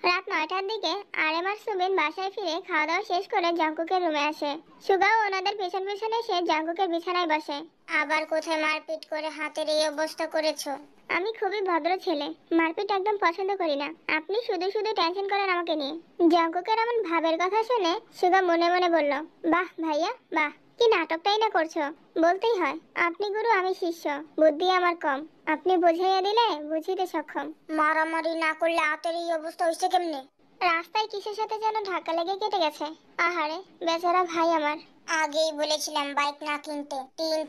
রাত 9টার দিকে আরেম আর সুবিন বাসায় ফিরে খাওয়া দাওয়া শেষ করে জঙ্কুকের রুমে আসে। সুগাও ওনাদের পেছন পেছন এসে জঙ্কুকের বিছানায় বসে। আবার কোথায় মারপিট করে হাতের এই অবস্থা করেছো? আমি খুবই ভদ্র ছেলে, মারপিট একদম পছন্দ করি না। আপনি শুধু শুধু টেনশন করেন আমাকে নিয়ে। জঙ্কুকের এমন ভাবের কথা শুনে সুগা মনে মনে বলল, বাহ ভাইয়া বাহ, কি নাটকটাই না করছো। বলতেই হয়, আপনি গুরু আমি শিষ্য, বুদ্ধি আমার কম। আপনি বুঝাইয়া দিলে বুঝিতে সক্ষম। মারামারি না করলে হাতের এই অবস্থা হইছে কেমনে? রাস্তায় কিসের সাথে যেন ধাক্কা লেগে কেটে গেছে। আহারে বেচারা ভাই আমার। আগেই বলেছিলাম বাইক না কিনতে।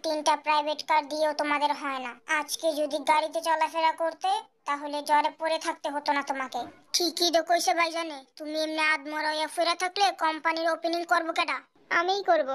তিনটা প্রাইভেট কার দিয়েও তোমাদের হয় না। আজকে যদি গাড়িতে চলাফেরা করতে, তাহলে জ্বরে পড়ে থাকতে হতো না তোমাকে। ঠিকই তো কইছে ভাইজানে, তুমি এমনি আদমরা হইয়া ফিরে থাকলে কোম্পানির ওপেনিং করবো কেডা? আমিই করব।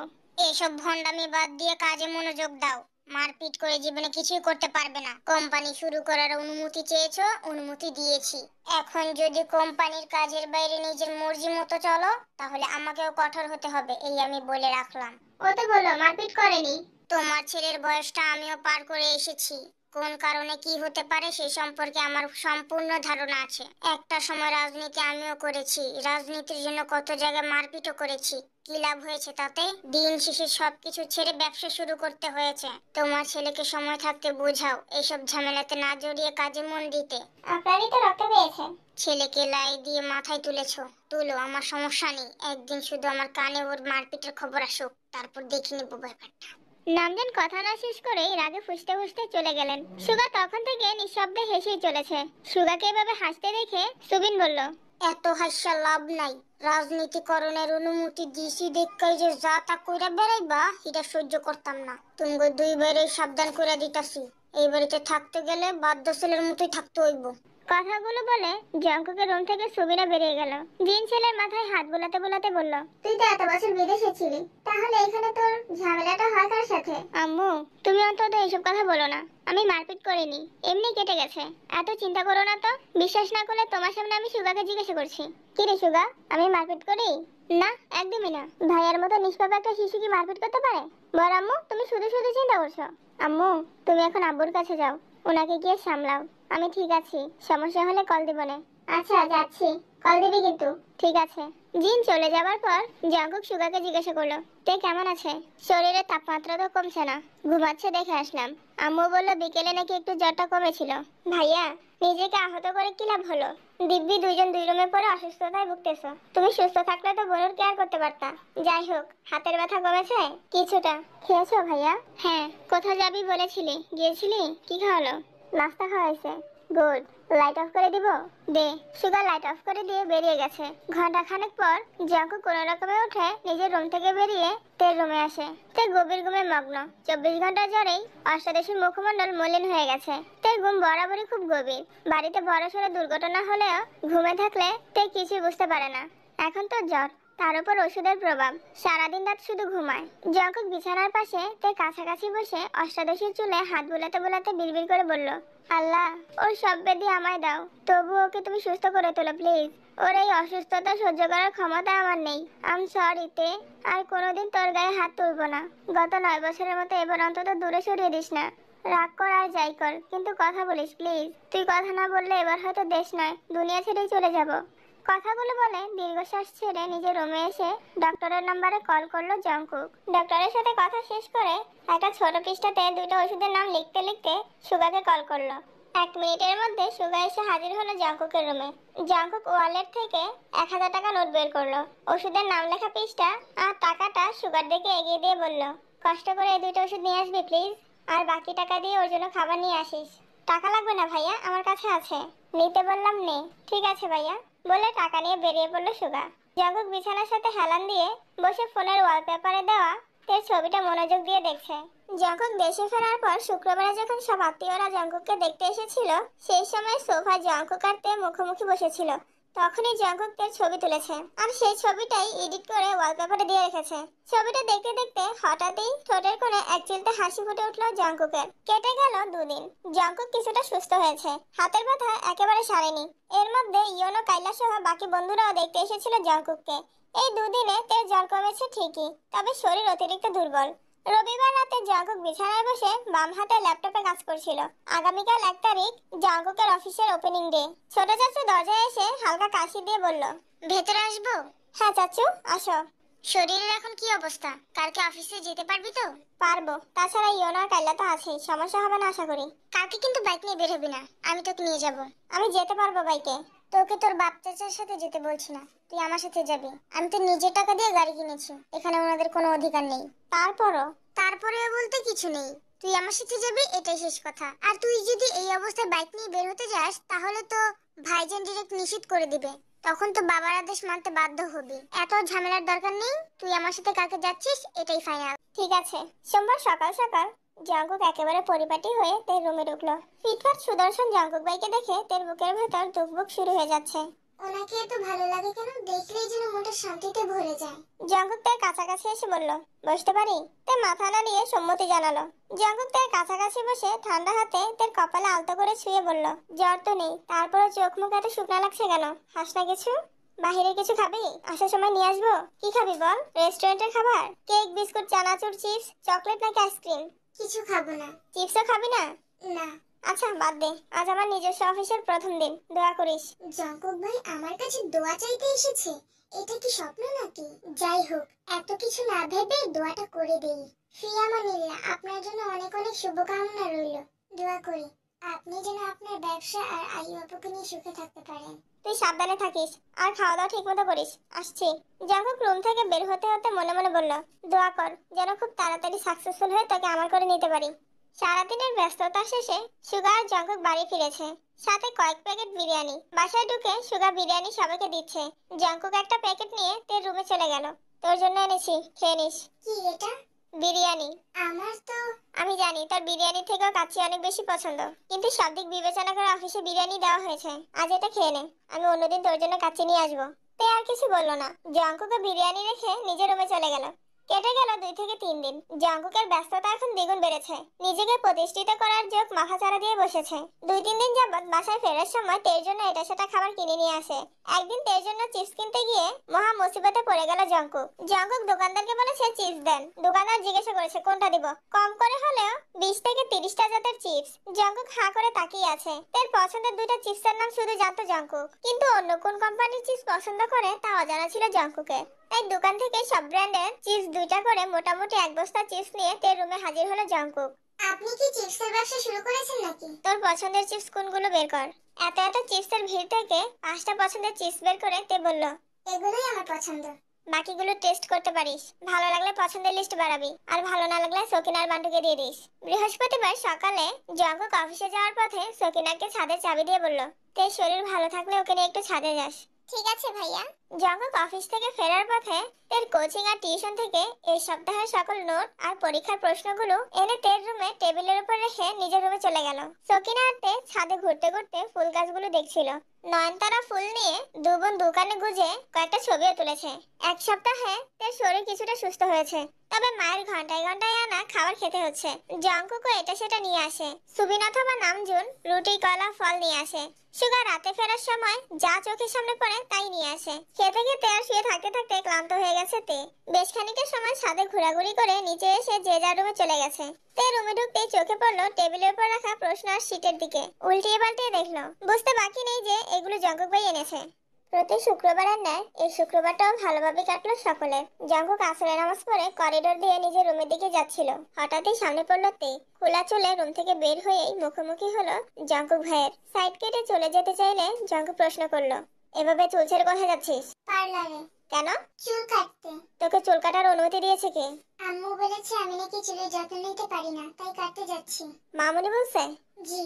এসব ভন্ডামি বাদ দিয়ে কাজে মনোযোগ দাও। মারপিট করে জীবনে কিছুই করতে পারবে না। কোম্পানি শুরু করার অনুমতি চেয়েছো, অনুমতি দিয়েছি। এখন যদি কোম্পানির কাজের বাইরে নিজের মর্জি মতো চলো, তাহলে আমাকেও কঠোর হতে হবে, এই আমি বলে রাখলাম। ও তো বললো মারপিট করেনি। তোমার ছেলের বয়সটা আমিও পার করে এসেছি। কোন কারণে কি হতে পারে সে সম্পর্কে আমার সম্পূর্ণ ধারণা আছে। একটা সময় রাজনীতি আমিও করেছি। রাজনীতির জন্য কত জায়গায় মারপিটও করেছি। কি লাভ হয়েছে তাতে? দিন শেষে সবকিছু ছেড়ে ব্যবসা শুরু করতে হয়েছে। তোমার ছেলেকে সময় থাকতে বোঝাও এইসব ঝামেলাতে না জড়িয়ে কাজে মন দিতে। আপনারই তো রক্ত পেয়েছে। ছেলেকে লাই দিয়ে মাথায় তুলেছো, তুলো, আমার সমস্যা নেই। একদিন শুধু আমার কানে ওর মারপিটের খবর আসুক, তারপর দেখে নেব ব্যাপারটা। নামজান কথা না শেষ করেই রাগে ফুঁসতে ফুঁসতে চলে গেলেন। সুগা তখন থেকে নিঃশব্দে হেসেই চলেছে। সুগাকে এভাবে হাসতে দেখে সুবিন বলল, এত হাস্য লাভ নাই। রাজনীতিকরণের অনুমতি দিছি দেখাই যে যা তা কইরা বেড়াইবা, এটা সহ্য করতাম না। তুমি দুই বাইরে সাবধান করে দিতাছি। এই বাড়িতে থাকতে গেলে বাধ্য ছেলের মতোই থাকতে হইব। কথাগুলো বলে জঙ্কুকের রুম থেকে সুবিনা বেরিয়ে গেল। জিন ছেলের মাথায় হাত বুলাতে বুলাতে বলল, তুই তো এত বছর বিদেশে ছিলি, তাহলে এখানে তোর ঝামেলাটা হয় কার সাথে? আম্মু তুমি অন্তত এইসব কথা বলো না। আমি মারপিট করিনি, এমনি কেটে গেছে। এত চিন্তা করো না তো। বিশ্বাস না করলে তোমার সামনে আমি সুগাকে জিজ্ঞাসা করছি। কি রে সুগা, আমি মারপিট করি? না, একদমই না। ভাইয়ার মতো নিষ্পাপ একটা শিশু কি মারপিট করতে পারে? বল আম্মু, তুমি শুধু শুধু চিন্তা করছো। আম্মু তুমি এখন আব্বুর কাছে যাও, ওনাকে গিয়ে সামলাও। আমি ঠিক আছি, সমস্যা হলে কল দিবনে। আচ্ছা যাচ্ছি, কল দিবি কিন্তু। ঠিক আছে। জিন চলে যাবার পর জঙ্কুক সুগাকে জিজ্ঞাসা করলো, তে কেমন আছে? শরীরের তাপমাত্রা তো কমছে না, ঘুমাচ্ছে দেখে আসলাম। আম্মু বলল বিকেলে নাকি একটু জ্বরটা কমেছিল। ভাইয়া নিজেকে আহত করে কি লাভ হলো? দিব্যি দুইজন দুই রুমে পড়ে অসুস্থতায় ভুগতেছো। তুমি সুস্থ থাকলে তো বোনের কেয়ার করতে পারতা। যাই হোক, হাতের ব্যথা কমেছে কিছুটা। খেয়েছো ভাইয়া? হ্যাঁ। কোথায় যাবি বলেছিলি, গিয়েছিলি? কি খাওয়ালো? নাস্তা খাওয়াইছে। গুড। লাইট অফ করে দিব? দে। সুগার লাইট অফ করে দিয়ে বেরিয়ে গেছে। ঘন্টা খানেক পর জঙ্কু কোনো রকমে উঠে নিজের রুম থেকে বেরিয়ে তের রুমে আসে। তে গভীর ঘুমে মগ্ন। 24 ঘন্টা জ্বরেই অষ্টাদশীর মুখমণ্ডল মলিন হয়ে গেছে। তের ঘুম বরাবরই খুব গভীর। বাড়িতে বড়সড় দুর্ঘটনা হলেও ঘুমে থাকলে তে কিছু বুঝতে পারে না। এখন তো জ্বর, তার উপর ওষুধের প্রভাব। সারাদিন রাত শুধু ঘুমায়। জঙ্কুক বিছানার পাশে তের কাছাকাছি বসে অষ্টাদশীর চুলে হাত বুলাতে বুলাতে বিড়বিড় করে বলল, আল্লাহ ওর সব ব্যাধি আমায় দাও, তবু ওকে তুমি সুস্থ করে তোলো প্লিজ। ওর এই অসুস্থতা সহ্য করার ক্ষমতা আমার নেই। আম সরি তে, আর কোনোদিন তোর গায়ে হাত তুলবো না। গত 9 বছরের মতো এবার অন্তত দূরে সরিয়ে দিস না। রাগ কর আর যাই কর, কিন্তু কথা বলিস প্লিজ। তুই কথা না বললে এবার হয়তো দেশ নয় দুনিয়া ছেড়েই চলে যাব। কথাগুলো বলে দীর্ঘশ্বাস ছেড়ে নিজের রুমে এসে ডক্টরের নম্বরে কল করলো জঙ্কুক। ডক্টরের সাথে কথা শেষ করে একটা ছোট পৃষ্ঠাতে দুটো ওষুধের নাম লিখতে লিখতে সুগাকে কল করলো। 1 মিনিটের মধ্যে সুগা এসে হাজির হলো জঙ্কুকের রুমে। জঙ্কুক ওয়ালেট থেকে 1000 টাকা নোট বের করলো। ওষুধের নাম লেখা পৃষ্ঠা আর টাকাটা সুগার দিকে এগিয়ে দিয়ে বলল, কষ্ট করে এই দুটো ওষুধ নিয়ে আসবি প্লিজ। আর বাকি টাকা দিয়ে ওর জন্য খাবার নিয়ে আসিস। টাকা লাগবে না ভাইয়া, আমার কাছে আছে। নিতে বললাম নে। ঠিক আছে ভাইয়া বলে টাকা নিয়ে বেরিয়ে পড়লো সুগা। জঙ্কুক বিছানার সাথে হেলান দিয়ে বসে ফোনের ওয়ালপেপারে দেওয়া তের ছবিটা মনোযোগ দিয়ে দেখছে। জঙ্কুক দেশে ফেরার পর শুক্রবারে যখন সব আত্মীয়রা জঙ্কুককে দেখতে এসেছিল, সেই সময় সোফা জঙ্কুক আর তে মুখোমুখি বসেছিল। তখনই জঙ্কুক তের ছবি তুলেছে আর সেই ছবিটাই এডিট করে ওয়ালপেপারে দিয়ে রেখেছে। ছবিটা দেখতে দেখতে হঠাৎই ঠোঁটের কোণে এক চিলতে হাসি ফুটে উঠলো জঙ্কুকের। কেটে গেল 2 দিন। জঙ্কুক কিছুটা সুস্থ হয়েছে, হাতের ব্যথা একেবারে সারেনি। এর মধ্যে ইয়োনো কাইলা সহ বাকি বন্ধুরাও দেখতে এসেছিল জঙ্কুককে। এই 2 দিনে তের জ্বর কমেছে ঠিকই, তবে শরীর অতিরিক্ত দুর্বল। রবিবার রাতে জঙ্কুক বিছানায় বসে বাম হাতে ল্যাপটপে কাজ করছিল। আগামীকাল 1 তারিখ জঙ্কুকের অফিসের ওপেনিং ডে। ছোট চাচু দরজায় এসে হালকা কাশি দিয়ে বলল, ভেতরে আসবো? হ্যাঁ চাচু আসো। শরীরের এখন কি অবস্থা? কালকে অফিসে যেতে পারবি তো? পারবো, তাছাড়া ইয়োনো আর কাইলা তো আছেই, সমস্যা হবে না আশা করি। কালকে কিন্তু বাইক নিয়ে বের হবি না, আমি তোকে নিয়ে যাব। আমি যেতে পারবো বাইকে। তোকে তোর বাপ চাচার সাথে যেতে বলছি না, তুই আমার সাথে যাবি। আমি তো নিজের টাকা দিয়ে গাড়ি কিনেছি, এখানে ওনাদের কোনো অধিকার নেই। তারপরেও বলতে কিছু নেই, তুই আমার সাথে যাবি এটাই শেষ কথা। আর তুই যদি এই অবস্থায় বাইক নিয়ে বের হতে যাস তাহলে তো ভাইজান ডিরেক্ট নিষেধ করে দিবে, তখন তো বাবার আদেশ মানতে বাধ্য হবি। এত ঝামেলার দরকার নেই, তুই আমার সাথে কালকে যাচ্ছিস এটাই ফাইনাল। ঠিক আছে। সোমবার সকাল সকাল জঙ্কুক একেবারে পরিপাটি হয়ে তের রুমে ঢুকলো। ফিটফাট সুদর্শন জঙ্কুক ভাইকে দেখে তের বুকের ভেতর ধুকপুক শুরু হয়ে যাচ্ছে। ওনাকে এত ভালো লাগে কেন? দেখলেই যেন মনটা শান্তিতে ভরে যায়। জঙ্কুক তার কাছাকাছি এসে বলল, বসতে পারি? তে মাথা নাড়িয়ে সম্মতি জানালো। জঙ্কুক তার কাছাকাছি বসে ঠান্ডা হাতে তার কপালে আলতো করে ছুঁয়ে বলল, জ্বর তো নেই, তারপরে চোখ মুখ এত শুকনা লাগছে কেন? হাস না কিছু? বাহিরে কিছু খাবি? আসার সময় নিয়ে আসবো। কি খাবি বল? রেস্টুরেন্টের খাবার? কেক, বিস্কুট, চানাচুর, চিপস, চকলেট নাকি আইসক্রিম? কিছু খাবো না। চিপসও খাবি না? না। আচ্ছা বাদ দে, আজ আমার নিজস্ব অফিসের প্রথম দিন, দোয়া করিস। জঙ্কুক ভাই আমার কাছে দোয়া চাইতে এসেছে? এটা কি স্বপ্ন নাকি? যাই হোক, এত কিছু না ভেবে দোয়াটা করে দেই। ফিয়ামানিল্লাহ, আপনার জন্য অনেক অনেক শুভকামনা রইল। দোয়া করি আপনি যেন আপনার ব্যবসা আর আয়ু আপুকে নিয়ে সুখে থাকতে পারেন। তুই সাবধানে থাকিস আর খাওয়া দাওয়া ঠিক মতো করিস। আসছি। জঙ্কুক রুম থেকে বের হতে হতে মনে মনে বলল, দোয়া কর যেন খুব তাড়াতাড়ি সাকসেসফুল হয়ে তোকে আমার করে নিতে পারি। সারাদিনের ব্যস্ততা শেষে সুগা আর জঙ্কুক বাড়ি ফিরেছে, সাথে কয়েক প্যাকেট বিরিয়ানি। বাসায় ঢুকে সুগা বিরিয়ানি সবাইকে দিচ্ছে। জঙ্কুক একটা প্যাকেট নিয়ে তের রুমে চলে গেল। তোর জন্য এনেছি, খেয়ে নিস। কি এটা? বিরিয়ানি। আমার তো আমি জানি তোর বিরিয়ানি থেকেও কাচ্চি অনেক বেশি পছন্দ, কিন্তু সব দিক বিবেচনা করে অফিসে বিরিয়ানি দেওয়া হয়েছে। আজ এটা খেয়ে নে, আমি অন্যদিন তোর জন্য কাচ্চি নিয়ে আসবো। তে আর কিছু বললো না, জঙ্কুকে বিরিয়ানি রেখে নিজের রুমে চলে গেল। কেটে গেল 2 থেকে 3 দিন। জঙ্কুকের ব্যস্ততা এখন দ্বিগুণ বেড়েছে। নিজেকে প্রতিষ্ঠিত করার যোগ মাথাচাড়া দিয়ে বসেছে। 2-3 দিন যাবৎ বাসায় ফেরার সময় তের জন্য এটা সেটা খাবার কিনে নিয়ে আসে। একদিন তের জন্য চিপস কিনতে গিয়ে মহা মুসিবতে পড়ে গেল জঙ্কুক। জঙ্কুক দোকানদারকে বলেছে চিপস দেন। দোকানদার জিজ্ঞাসা করেছে কোনটা দিব। কম করে হলেও 20 থেকে 30টা জাতের চিপস। জঙ্কুক হাঁ করে তাকিয়ে আছে। তের পছন্দের 2টা চিপসের নাম শুধু জানতো জঙ্কুক, কিন্তু অন্য কোন কোম্পানির চিপস পছন্দ করে তা অজানা ছিল জঙ্কুকের। তাই দোকান থেকে সব ব্র্যান্ডের চিপস 2টা করে মোটামুটি 1 বস্তা চিপস নিয়ে তের রুমে হাজির হলো জঙ্কুক। আপনি কি চিপসের ব্যবসা শুরু করেছেন নাকি? তোর পছন্দের চিপস কোনগুলো বের কর। এত এত চিপসের ভিড় থেকে 5টা পছন্দের চিপস বের করে তে বলল, এগুলোই আমার পছন্দ। বাকিগুলো টেস্ট করতে পারিস। ভালো লাগলে পছন্দের লিস্ট বাড়াবি, আর ভালো না লাগলে সকিনা আর বান্টুকে দিয়ে দিস। বৃহস্পতিবার সকালে জঙ্কুক অফিসে যাওয়ার পথে সকিনাকে ছাদের চাবি দিয়ে বলল, তে শরীর ভালো থাকলে ওকে নিয়ে একটু ছাদে যাস। ঠিক আছে ভাইয়া। জঙ্কুক অফিস থেকে ফেরার পথে তের কোচিং আর টিউশন থেকে এই সপ্তাহের সকল নোট আর পরীক্ষার প্রশ্নগুলো এনে তের রুমে টেবিলের উপর রেখে নিজের রুমে চলে গেল। সকিনা আর তে ছাদে ঘুরতে ঘুরতে ফুল গাছগুলো দেখছিল। নয়নতারা ফুল নিয়ে দু বোন দোকানে গুজে কয়েকটা ছবিও তুলেছে। 1 সপ্তাহে তের শরীর কিছুটা সুস্থ হয়েছে, তবে মায়ের ঘন্টায় ঘন্টায় আনা খাবার খেতে হচ্ছে। জঙ্কুকও এটা সেটা নিয়ে আসে। সুবিন অথবা নামজুন রুটি, কলা, ফল নিয়ে আসে। সুগা রাতে ফেরার সময় যা চোখের সামনে পড়ে তাই নিয়ে আসে। খেতে খেতে আর শুয়ে থাকতে থাকতে ক্লান্ত হয়ে গেছে তে। বেশ খানিকের সময় ছাদে ঘোরাঘুরি করে নিচে এসে যে যার রুমে চলে গেছে। তে রুমে ঢুকতেই চোখে পড়লো টেবিলের উপর রাখা প্রশ্ন আর শীটের দিকে। উল্টিয়ে পাল্টিয়ে দেখলো, বুঝতে বাকি নেই যে এগুলো জঙ্কুক ভাই এনেছে। প্রতি শুক্রবারের ন্যায় এই শুক্রবারটাও ভালোভাবে কাটলো সকলের। জঙ্কুক আসরের নামাজ পড়ে করিডোর দিয়ে নিজের রুমের দিকে যাচ্ছিল। হঠাৎই সামনে পড়লো তে। খোলা চুলে রুম থেকে বের হয়েই মুখোমুখি হলো জঙ্কুক ভাইয়ের। সাইড কেটে চলে যেতে চাইলে জঙ্কুক প্রশ্ন করলো, এভাবে চুল ছেড়ে কোথায় যাচ্ছিস? পার্লারে। কেন? চুল কাটতে। তোকে চুল কাটার অনুমতি দিয়েছে কে? আম্মু বলেছে আমি নাকি চুলের যত্ন নিতে পারি না, তাই কাটতে যাচ্ছি। মামুনি বলছে? জি।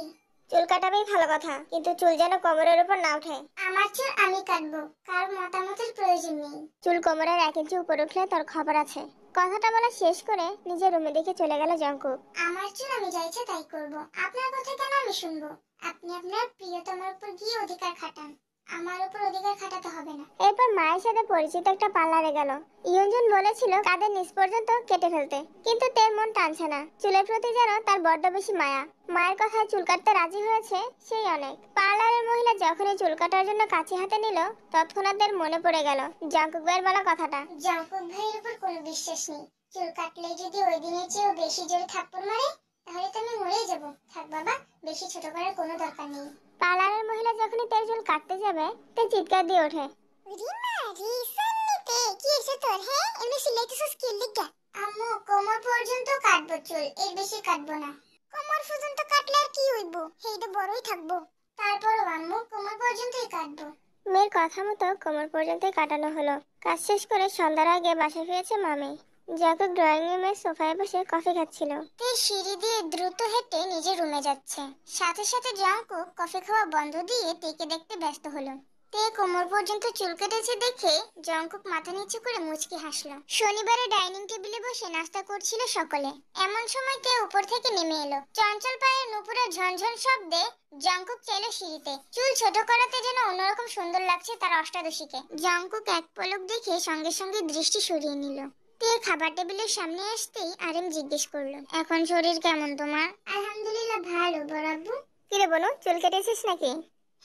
চুল কাটাবেই ভালো কথা, কিন্তু চুল যেন কোমরের উপর না ওঠে। আমার চুল আমি কাটবো, কার মতামতের প্রয়োজন নেই। চুল কোমরের 1 ইঞ্চি উপর উঠলে তোর খবর আছে। কথাটা বলা শেষ করে নিজের রুমে দিকে চলে গেল জঙ্কুক। আমার চুল আমি যা ইচ্ছা তাই করবো, আপনার কথা কেন আমি শুনবো? আপনি আপনার প্রিয়তমার উপর গিয়ে অধিকার খাটান, আমার উপর অধিকার খাটাতে হবে না। এরপর মায়ের সাথে পরিচিত একটা পার্লারে গেল। ইয়ঞ্জুন বলেছিল কাদের নিচ পর্যন্ত কেটে ফেলতে, কিন্তু তের মন টানছে না। চুলের প্রতি যেন তার বড্ড বেশি মায়া। মায়ের কথায় চুল কাটতে রাজি হয়েছে সেই অনেক। পার্লারের মহিলা যখনই চুল কাটার জন্য কাঁচি হাতে নিল, তৎক্ষণাৎ তার মনে পড়ে গেল জঙ্কুক ভাইয়ের বলা কথাটা। জঙ্কুক ভাইয়ের উপর কোনো বিশ্বাস নেই। চুল কাটলে যদি ওই দিনের চেয়েও বেশি জোরে থাপ্পড় মারে, তাহলে তো আমি মরেই যাব। থাক বাবা, বেশি ছোট করার কোনো দরকার নেই। পার্লারের মহিলা যখনই তের চুল কাটতে যাবে, তে চিৎকার দিয়ে ওঠে, রিমা রিসেন্টলিতে কি এসে তোর হ্যাঁ এমনি সিলাইতেছিস কি লিগা? আম্মু কোমর পর্যন্ত কাটবো চুল, এর বেশি কাটবো না। কোমর পর্যন্ত কাটলে আর কি হইব, সেইটা বড়ই থাকবো। তারপরও আম্মু কোমর পর্যন্তই কাটবো। মেয়ের কথা মতো কোমর পর্যন্তই কাটানো হলো। কাজ শেষ করে সন্ধ্যার আগে বাসায় ফিরেছে মামি। জঙ্কুক ড্রয়িং রুমের সোফায় বসে কফি খাচ্ছিল। তে সিঁড়ি দিয়ে দ্রুত হেঁটে নিজের রুমে যাচ্ছে। সাথে সাথে জঙ্কুক কফি খাওয়া বন্ধ দিয়ে তেকে দেখতে ব্যস্ত হলো। তে কোমর পর্যন্ত চুল কেটেছে দেখে জঙ্কুক মাথা নিচু করে মুচকি হাসলো। শনিবারে ডাইনিং টেবিলে বসে নাস্তা করছিল সকলে। এমন সময় তে উপর থেকে নেমে এলো। চঞ্চল পায়ের নুপুরের ঝনঝন শব্দে জঙ্কুক চাইলো সিঁড়িতে। চুল ছোট করাতে যেন অন্যরকম সুন্দর লাগছে তার অষ্টাদশীকে। জঙ্কুক এক পলক দেখে সঙ্গে সঙ্গে দৃষ্টি সরিয়ে নিল। তে খাবার টেবিলের সামনে আসতেই আরেম জিজ্ঞেস করলো, এখন শরীর কেমন তোমার? আলহামদুলিল্লাহ ভালো বড় আব্বু। কিরে বোনু, চুল কেটেছিস নাকি?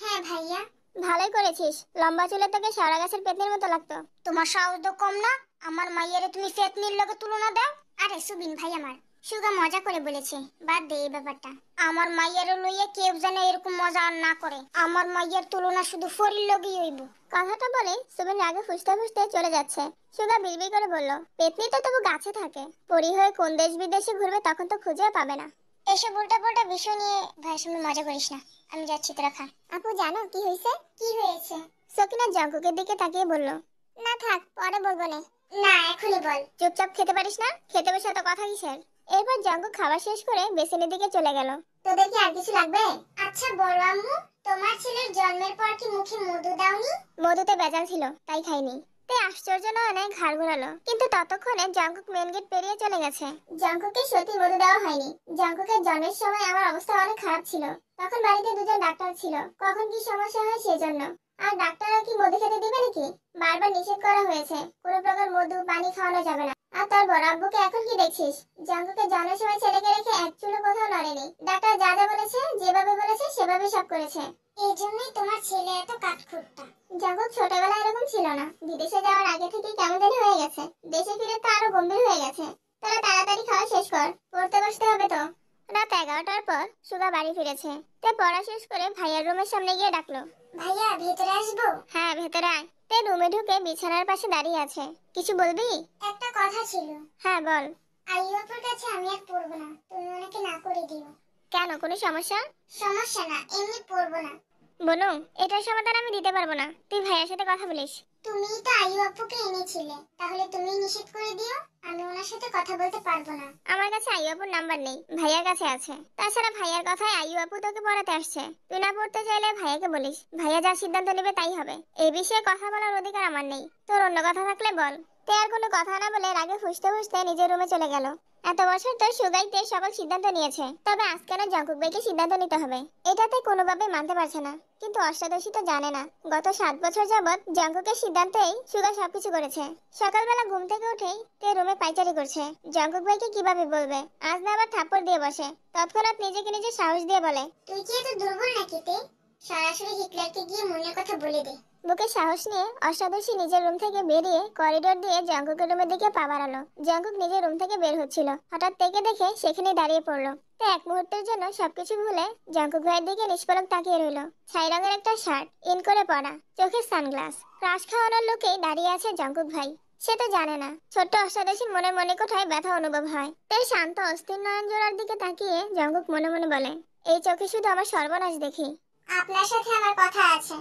হ্যাঁ ভাইয়া। ভালোই করেছিস, লম্বা চুলে তোকে শেওড়া গাছের পেতনির মতো লাগতো। তোমার সাহস তো কম না, আমার মাইয়ারে তুমি ফেতনির লগে তুলনা দাও। আরে সুবিন ভাই আমার, সুগা মজা করে বলেছে, বাদ দে এই ব্যাপারটা। আমার মাইয়ারে লইয়া কেউ যেন এরকম মজা আর না করে। আমার মাইয়ার তুলনা শুধু ফরির লগেই হইব। কথাটা বলে সুবিন রাগে ফুসতে ফুসতে চলে যাচ্ছে। সুগা বিড়বিড় করে বলল, পেতনি তো তবু গাছে থাকে, পরি হয়ে কোন দেশ বিদেশে ঘুরবে তখন তো খুঁজেও পাবে না। এসব উল্টা পাল্টা বিষয় নিয়ে ভাই সামনে মজা করিস না, আমি যাচ্ছি তোরা খা। আপু জানো কি হয়েছে? কি হয়েছে? সকিনা জঙ্কুকের দিকে তাকিয়ে বলল, না থাক, পরে বলবো না। না এখনই বল। চুপচাপ খেতে পারিস না? খেতে বসে এত কথা কিসের? এরপর জঙ্কুক খাবার শেষ করে বেসিনের দিকে চলে গেল। তোদের কি আর কিছু লাগবে? আচ্ছা বড় আম্মু, তোমার ছেলের জন্মের পর কি মুখে মধু দাওনি? মধুতে বেজাল ছিল তাই খাইনি। তে আশ্চর্য নয়নে ঘাড় ঘোরালো, কিন্তু ততক্ষণে জঙ্কুক মেন গেট পেরিয়ে চলে গেছে। জঙ্কুককে সত্যি মধু দেওয়া হয়নি। জঙ্কুকের জন্মের সময় আমার অবস্থা অনেক খারাপ ছিল। তখন বাড়িতে দুজন ডাক্তার ছিল, কখন কি সমস্যা হয় সেজন্য। আর ডাক্তাররা কি মধু খেতে দিবে নাকি? বারবার নিষেধ করা হয়েছে, কোনো প্রকার মধু পানি খাওয়ানো যাবে না। আর তোর বড় আব্বুকে এখন কি দেখছিস? জঙ্কুকের জন্মের সময় ছেলেকে রেখে এক চুলো কোথাও নড়েনি। ডাক্তার যা যা বলেছে, যেভাবে বলেছে সেভাবে সব করেছে। এই জন্যই তোমার ছেলে এত কাঠখোট্টা। জঙ্কুক ছোটবেলায় এরকম ছিল না, বিদেশে যাওয়ার আগে থেকে কেমন জানি হয়ে গেছে। দেশে ফিরে তো আরো গম্ভীর হয়ে গেছে। তোরা তাড়াতাড়ি খাওয়া শেষ কর, পড়তে বসতে হবে তো। রাত 11টার পর সুগা বাড়ি ফিরেছে। তে পড়া শেষ করে ভাইয়ার রুমের সামনে গিয়ে ডাকলো, ভাইয়া ভেতরে আসবো? হ্যাঁ ভেতরে আয়। তে রুমে ঢুকে বিছানার পাশে দাঁড়িয়ে আছে। কিছু বলবি? একটা কথা ছিল। হ্যাঁ বল। আইয়ুবের কাছে আমি আর পড়বো না, তুমি ওনাকে না করে দিও। কেন, কোনো সমস্যা? সমস্যা না, এমনি পড়বো না। বনু, এটার সমাধান আমি দিতে পারবো না, তুই ভাইয়ার সাথে কথা বলিস। তুমিই তো আইয়ু আপুকে এনেছিলে, তাহলে তুমি নিষেধ করে দিও, আমি ওনার সাথে কথা বলতে পারবো না। আমার কাছে আইয়ু আপুর নাম্বার নেই, ভাইয়ার কাছে আছে। তাছাড়া ভাইয়ার কথায় আইয়ু আপু তোকে পড়াতে আসছে। তুই না পড়তে চাইলে ভাইয়াকে বলিস, ভাইয়া যা সিদ্ধান্ত নেবে তাই হবে। এই বিষয়ে কথা বলার অধিকার আমার নেই। তোর অন্য কথা থাকলে বল। তে আর কোনো কথা না বলে রাগে ফুঁসতে ফুঁসতে নিজের রুমে চলে গেল। এত বছর তোর সুগাইতে সকল সিদ্ধান্ত নিয়েছে, তবে আজকে না জঙ্কুক ভাইকে সিদ্ধান্ত নিতে হবে। এটাতে কোনোভাবে মানতে পারছে না। কিন্তু অষ্টাদশী তো জানে না, গত 7 বছর যাবৎ জঙ্কুকের সিদ্ধান্তেই সুগা সবকিছু করেছে। সকালবেলা ঘুম থেকে উঠেই তে রুমে পাইচারি করছে। জঙ্কুক ভাইকে কিভাবে বলবে? আজ না আবার থাপ্পড় দিয়ে বসে। তৎক্ষণাৎ নিজেকে নিজে সাহস দিয়ে বলে, তুই কি এত দুর্বল নাকি তে? সরাসরি হিটলারকে গিয়ে মনের কথা বলে দে। বুকে সাহস নিয়ে অষ্টাদশী নিজের রুম থেকে বেরিয়ে করিডোর দিয়ে জঙ্কুকের রুমের দিকে পা বাড়ালো। জঙ্কুক নিজের রুম থেকে বের হচ্ছিল, হঠাৎ তেকে দেখে সেখানে দাঁড়িয়ে পড়লো। তে এক মুহূর্তের জন্য সবকিছু ভুলে জঙ্কুক ভাইয়ের দিকে নিষ্পলক তাকিয়ে রইলো। ছাই রঙের একটা শার্ট, ইন করে পরা, চোখে সানগ্লাস, ক্রাশ খাওয়ানোর লোকেই দাঁড়িয়ে আছে জঙ্কুক ভাই। সে তো জানে না ছোট্ট অষ্টাদশীর মনে মনে কোথায় ব্যথা অনুভব হয়। তাই শান্ত অস্থির নয়ন জোড়ার দিকে তাকিয়ে জঙ্কুক মনে মনে বলে, এই চোখে শুধু আমার সর্বনাশ দেখি। আপনার সাথে আমার কথা আছে।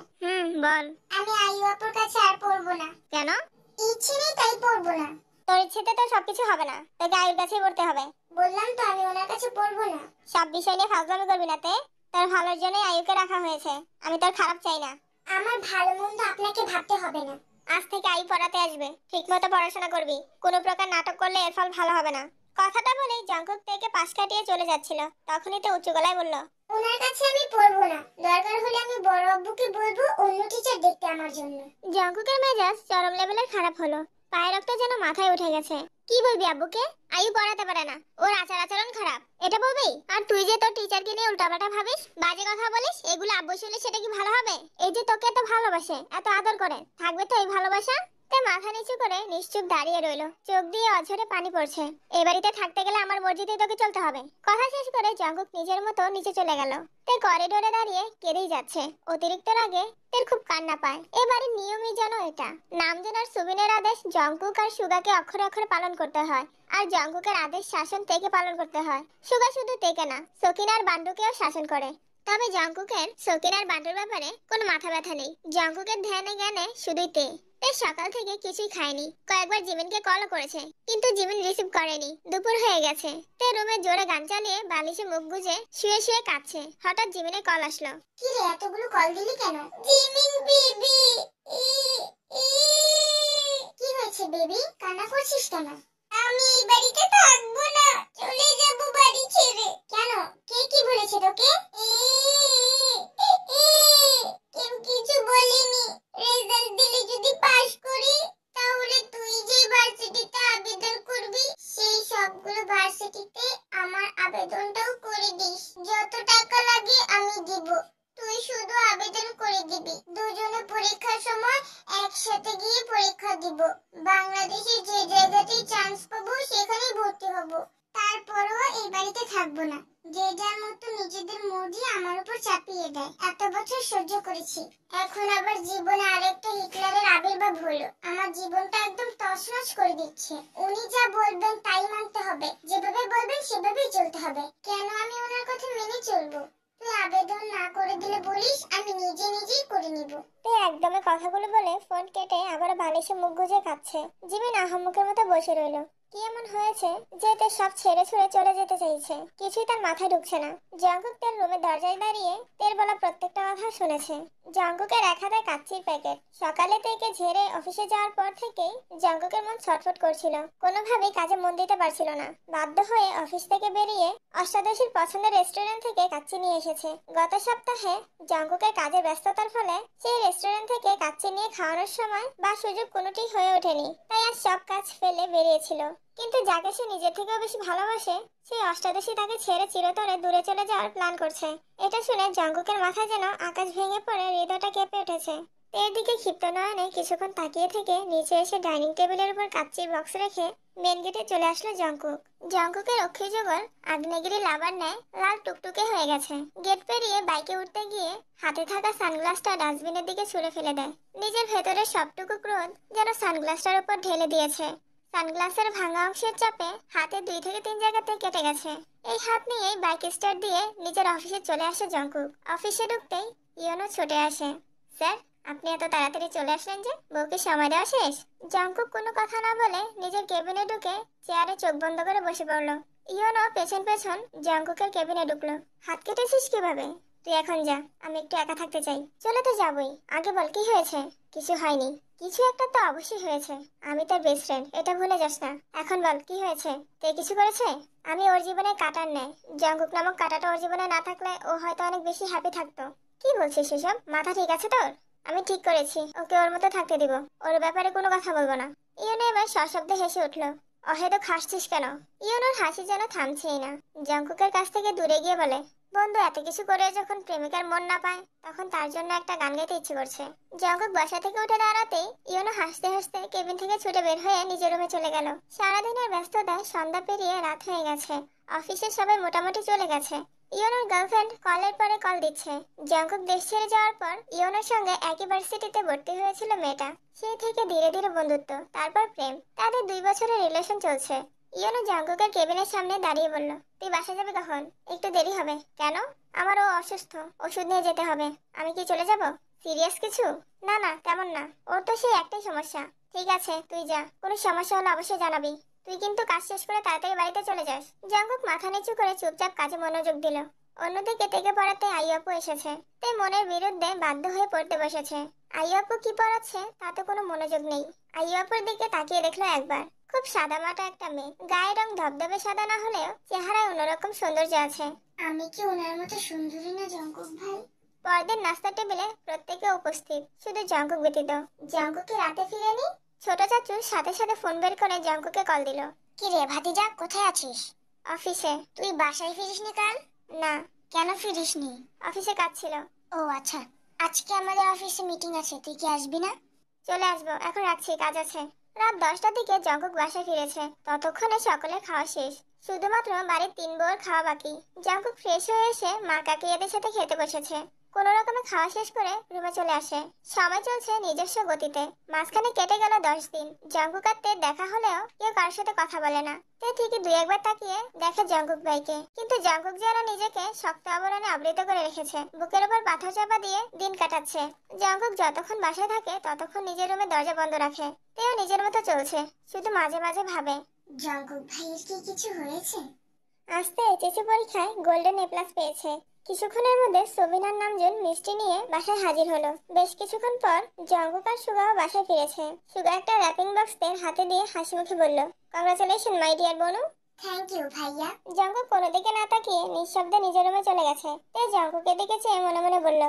বল। আমি আইয়ু আপুর কাছে আর পড়বো না। কেন? ইচ্ছে নেই তাই পড়বো না। তোর ইচ্ছেতে তো সবকিছু হবে না, তোকে আয়ুর কাছেই পড়তে হবে। বললাম তো আমি ওনার কাছে পড়বো না। সব বিষয় নিয়ে ফাজলামি করবি না তে। তোর ভালোর জন্যই আয়ুকে রাখা হয়েছে, আমি তোর খারাপ চাই না। আমার ভালো মন্দ আপনাকে ভাবতে হবে না। আজ থেকে আয়ু পড়াতে আসবে, ঠিকমতো পড়াশোনা করবি। কোনো প্রকার নাটক করলে এর ফল ভালো হবে না। কথাটা বলেই জঙ্কুক থেকে পাশ কাটিয়ে চলে যাচ্ছিল। তখনই তো উঁচু গলায় বলল, ওনার কাছে আমি পড়বো না। দরকার হলে আমি বড় আব্বুকে বলবো অন্য টিচার দেখতে আমার জন্য। জঙ্কুকের মেজাজ চরম লেভেলের খারাপ হলো। পায়ের রক্ত যেন মাথায় উঠে গেছে। কি বলবি আব্বুকে? আয়ু পড়াতে পারে না, ওর আচার আচরণ খারাপ, এটা বলবি? আর তুই যে তোর টিচারকে নিয়ে উল্টাপাল্টা ভাবিস, বাজে কথা বলিস, এগুলো আব্বু শুনলে সেটা কি ভালো হবে? এই যে তোকে এত ভালোবাসে, এত আদর করে, থাকবে তো এই ভালোবাসা? তে মাথা নিচু করে নিশ্চুপ দাঁড়িয়ে রইলো। চোখ দিয়ে অঝরে পানি পড়ছে। এই বাড়িতে থাকতে গেলে আমার মর্জিতেই তোকে চলতে হবে। কথা শেষ করে জঙ্কুক নিজের মতো নিচে চলে গেল। তে করিডোরে দাঁড়িয়ে কেঁদেই যাচ্ছে। অতিরিক্ত রাগে তের খুব কান্না পায়। এবারে নিয়মই যেন এটা, নামজেন আর সুবিনের আদেশ জঙ্কুক আর সুগাকে অক্ষরে অক্ষরে পালন করতে হয়। আর জঙ্কুকের আদেশ শাসন তেকে পালন করতে হয়। সুগা শুধু তেকে না, সকিনা আর বান্ডুকেও শাসন করে। তবে জঙ্কুকের সকিনা আর বান্ডুর ব্যাপারে কোনো মাথা ব্যথা নেই। জঙ্কুকের ধ্যানে জ্ঞানে শুধুই তে। সকাল থেকে কিছুই খায়নি। কয়েকবার জিমিনকে কলও করেছে, কিন্তু জিমিন রিসিভ করেনি। দুপুর হয়ে গেছে। তে রুমে জোরে গান চালিয়ে বালিশে মুখ গুজে শুয়ে শুয়ে কাঁদছে। হঠাৎ জিমিনের কল আসলো। কি রে এতগুলো কল দিলি কেন? Jimin baby. কি হয়েছে বেবি, কান্না করছিস কেন? আমি এই বাড়িতে থাকবো না, চলে যাব বাড়ি ছেড়ে। কেন, কে কি বলেছে তোকে? কেউ কিছু বলেনি। রেজাল্ট দিলে যদি পাশ করি, তাহলে তুই যে ভার্সিটিতে আবেদন করবি সেই সবগুলো ভার্সিটিতে আমার আবেদনটাও করে দিস। যত টাকা লাগে আমি দিব, তুই শুধু আবেদন করে দিবি। দুজনে পরীক্ষার সময় একসাথে গিয়ে পরীক্ষা দিব। বাংলাদেশে যে জায়গাতেই চান্স পাবো সেখানেই ভর্তি হব। তারপরও এই বাড়িতে থাকবো না। যে যার মতো নিজেদের মর্জি আমার উপর চাপিয়ে দেয়। এত বছর সহ্য করেছি, এখন আবার জীবনে আরেকটা হিটলারের আবির্ভাব হলো। আমার জীবনটা একদম তছনছ করে দিচ্ছে। উনি যা বলবেন তাই মানতে হবে, যেভাবে বলবেন সেভাবেই চলতে হবে। কেন আমি ওনার কথা মেনে চলবো? তুই আবেদন না করে দিলে বলিস, আমি নিজে নিজেই করে নিব। তে একদমে কথাগুলো বলে ফোন কেটে আবার বালিশে মুখ গুজে কাঁদছে। জিমিন আহাম্মকের মতো বসে রইলো। কি এমন হয়েছে যে তে সব ছেড়ে ছুড়ে চলে যেতে চাইছে? কিছুই তার মাথায় ঢুকছে না। জঙ্কুক তার রুমে দরজায় দাঁড়িয়ে তের বলা প্রত্যেকটা কথা শুনেছে। জঙ্কুকের এক হাতে কাচ্চির প্যাকেট। সকালে থেকে ঝেড়ে অফিসে যাওয়ার পর থেকেই জঙ্কুকের মন ছটফট করছিল। কোনোভাবেই কাজে মন দিতে পারছিল না। বাধ্য হয়ে অফিস থেকে বেরিয়ে অষ্টাদশীর পছন্দের রেস্টুরেন্ট থেকে কাচ্চি নিয়ে এসেছে। গত সপ্তাহে জঙ্কুকের কাজের ব্যস্ততার ফলে সেই রেস্টুরেন্ট থেকে কাচ্চি নিয়ে খাওয়ানোর সময় বা সুযোগ কোনোটি হয়ে ওঠেনি। তাই আজ সব কাজ ফেলে বেরিয়েছিল। কিন্তু যাকে সে নিজের থেকেও বেশি ভালোবাসে সেই অষ্টাদশী তাকে ছেড়ে চিরতরে দূরে চলে যাওয়ার প্ল্যান করছে। এটা শুনে জঙ্কুকের মাথায় যেন আকাশ ভেঙে পড়ে হৃদয়টা কেঁপে উঠেছে। এর দিকে ক্ষিপ্ত নয়নে কিছুক্ষণ তাকিয়ে থেকে নিচে এসে ডাইনিং টেবিলের উপর কাচ্চির বক্স রেখে মেন গেটে চলে আসলো জঙ্কুক। জঙ্কুকের অক্ষি যুগল আগ্নেয়গিরি লাভার নেয় লাল টুকটুকে হয়ে গেছে। গেট পেরিয়ে বাইকে উঠতে গিয়ে হাতে থাকা সানগ্লাসটা ডাস্টবিনের দিকে ছুঁড়ে ফেলে দেয়। নিজের ভেতরের সবটুকু ক্রোধ যেন সানগ্লাসটার উপর ঢেলে দিয়েছে। সানগ্লাসের ভাঙা অংশের চাপে হাতে 2 থেকে 3 জায়গাতে কেটে গেছে। এই হাত নিয়েই বাইক স্টার্ট দিয়ে নিজের অফিসে চলে আসে জঙ্কুক। অফিসে ঢুকতেই ইয়োনো ছুটে আসে। স্যার, আপনি এত তাড়াতাড়ি চলে আসলেন যে? বউকে সময় দেওয়া শেষ? জঙ্কুক কোনো কথা না বলে নিজের কেবিনে ঢুকে চেয়ারে চোখ বন্ধ করে বসে পড়লো। ইয়োনো পেছন পেছন জঙ্কুকের কেবিনে ঢুকলো। হাত কেটেছিস কিভাবে? তুই এখন যা, আমি একটু একা থাকতে চাই। চলে তো যাবই, আগে বল কি হয়েছে? কিছু হয়নি। কিছু একটা তো অবশ্যই হয়েছে। আমি তার বেস্ট ফ্রেন্ড, এটা ভুলে যাস না। এখন বল কি হয়েছে? তে কিছু করেছে? আমি ওর জীবনে কাটার নেই। জঙ্কুক নামক কাটাটা ওর জীবনে না থাকলে ও হয়তো অনেক বেশি হ্যাপি থাকতো। কি বলছিস এসব? মাথা ঠিক আছে তোর? আমি ঠিক করেছি, ওকে ওর মতো থাকতে দিব। ওর ব্যাপারে কোনো কথা বলবো না। ইয়োনো এবার সশব্দে হেসে উঠলো। অহেতুক হাসছিস কেন? ইয়োনোর হাসি যেন থামছেই না। জঙ্কুকের কাছ থেকে দূরে গিয়ে বলে, বন্ধু এত কিছু করে যখন প্রেমিকার মন না পায় তখন তার জন্য একটা গান গাইতে ইচ্ছে করছে। জঙ্কুক বাসা থেকে উঠে দাঁড়াতেই ইয়োনো হাসতে হাসতে কেবিন থেকে ছুটে বের হয়ে নিজের রুমে চলে গেল। সারাদিনের ব্যস্ততায় সন্ধ্যা পেরিয়ে রাত হয়ে গেছে। অফিসের সবাই মোটামুটি চলে গেছে। ইয়োনোর গার্লফ্রেন্ড কলের পরে কল দিচ্ছে। জঙ্কুক দেশ ছেড়ে যাওয়ার পর ইয়োনোর সঙ্গে একই ভার্সিটিতে ভর্তি হয়েছিল মেয়েটা। সেই থেকে ধীরে ধীরে বন্ধুত্ব, তারপর প্রেম। তাদের 2 বছরের রিলেশন চলছে। ইয়োনো জঙ্কুকের কেবিনের সামনে দাঁড়িয়ে বলল, তুই বাসা যাবে কখন? একটু দেরি হবে। কেন? আমার ও অসুস্থ, ওষুধ নিয়ে যেতে হবে। আমি কি চলে যাব? সিরিয়াস কিছু? না না, তেমন না। ওর তো সেই একটাই সমস্যা। ঠিক আছে, তুই যা। কোনো সমস্যা হলে অবশ্যই জানাবি। তুই কিন্তু কাজ শেষ করে তাড়াতাড়ি বাড়িতে চলে যাস। জঙ্কুক মাথা নিচু করে চুপচাপ কাজে মনোযোগ দিল। অন্যদিকে থেকে পড়াতে আইয়াপু এসেছে। তাই মনের বিরুদ্ধে বাধ্য হয়ে পড়তে বসেছে। আইয়াপু কি পড়াচ্ছে তাতে কোনো মনোযোগ নেই। আইয়াপুর দিকে তাকিয়ে দেখলো একবার। খুব সাদামাটা একটা মেয়ে। গায়ের রং ধবধবে সাদা না হলেও চেহারায় অন্যরকম সৌন্দর্য আছে। আমি কি ওনার মতো সুন্দরী না জঙ্কুক ভাই? পরদিন নাস্তার টেবিলে প্রত্যেকে উপস্থিত, শুধু জঙ্কুক ব্যতীত। জঙ্কুক কি রাতে ফিরেনি? ছোট চাচু সাথে সাথে ফোন বের করে জঙ্কুকে কল দিল। কি রে ভাতিজা, কোথায় আছিস? অফিসে। তুই বাসায় ফিরিসনি কাল? না। কেন ফিরিসনি? অফিসে কাজ ছিল। ও আচ্ছা, আজকে আমাদের অফিসে মিটিং আছে, তুই কি আসবি না? চলে আসবো, এখন রাখছি, কাজ আছে। রাত 10টার দিকে জঙ্কুক বাসায় ফিরেছে। ততক্ষণে সকলের খাওয়া শেষ। শুধুমাত্র বাড়ির 3 বউয়ের খাওয়া বাকি। জঙ্কুক ফ্রেশ হয়ে এসে মা কাকিয়াদের সাথে খেতে বসেছে। কোনো রকমে খাওয়া শেষ করে রুমে চলে আসে। সময় চলছে নিজস্ব গতিতে। মাঝখানে কেটে গেল 10 দিন। জঙ্কুক আর তের দেখা হলেও কেউ কারোর সাথে কথা বলে না। তে ঠিকই 2-1 বার তাকিয়ে দেখে জঙ্কুক ভাইকে। কিন্তু জঙ্কুক যেন নিজেকে শক্ত আবরণে আবৃত করে রেখেছে। বুকের উপর পাথর চাপা দিয়ে দিন কাটাচ্ছে। জঙ্কুক যতক্ষণ বাসায় থাকে ততক্ষণ নিজের রুমে দরজা বন্ধ রাখে। তেও নিজের মতো চলছে, শুধু মাঝে মাঝে ভাবে, জঙ্কুক ভাইয়ের কি কিছু হয়েছে? আজকে এইচএসসি পরীক্ষায় গোল্ডেন এ প্লাস পেয়েছে। কিছুক্ষণের মধ্যে সবিনার নামজন মিষ্টি নিয়ে বাসায় হাজির হলো। বেশ কিছুক্ষণ পর জঙ্কুক আর সুগাও বাসায় ফিরেছে। সুগা একটা র্যাপিং বক্স তের হাতে দিয়ে হাসি মুখে বলল, কংগ্রাচুলেশন মাই ডিয়ার বনু। থ্যাংক ইউ ভাইয়া। জঙ্কুক কোনো দিকে না তাকিয়ে নিঃশব্দে নিজের রুমে চলে গেছে। তে জঙ্কুকের দিকে চেয়ে মনে মনে বলল,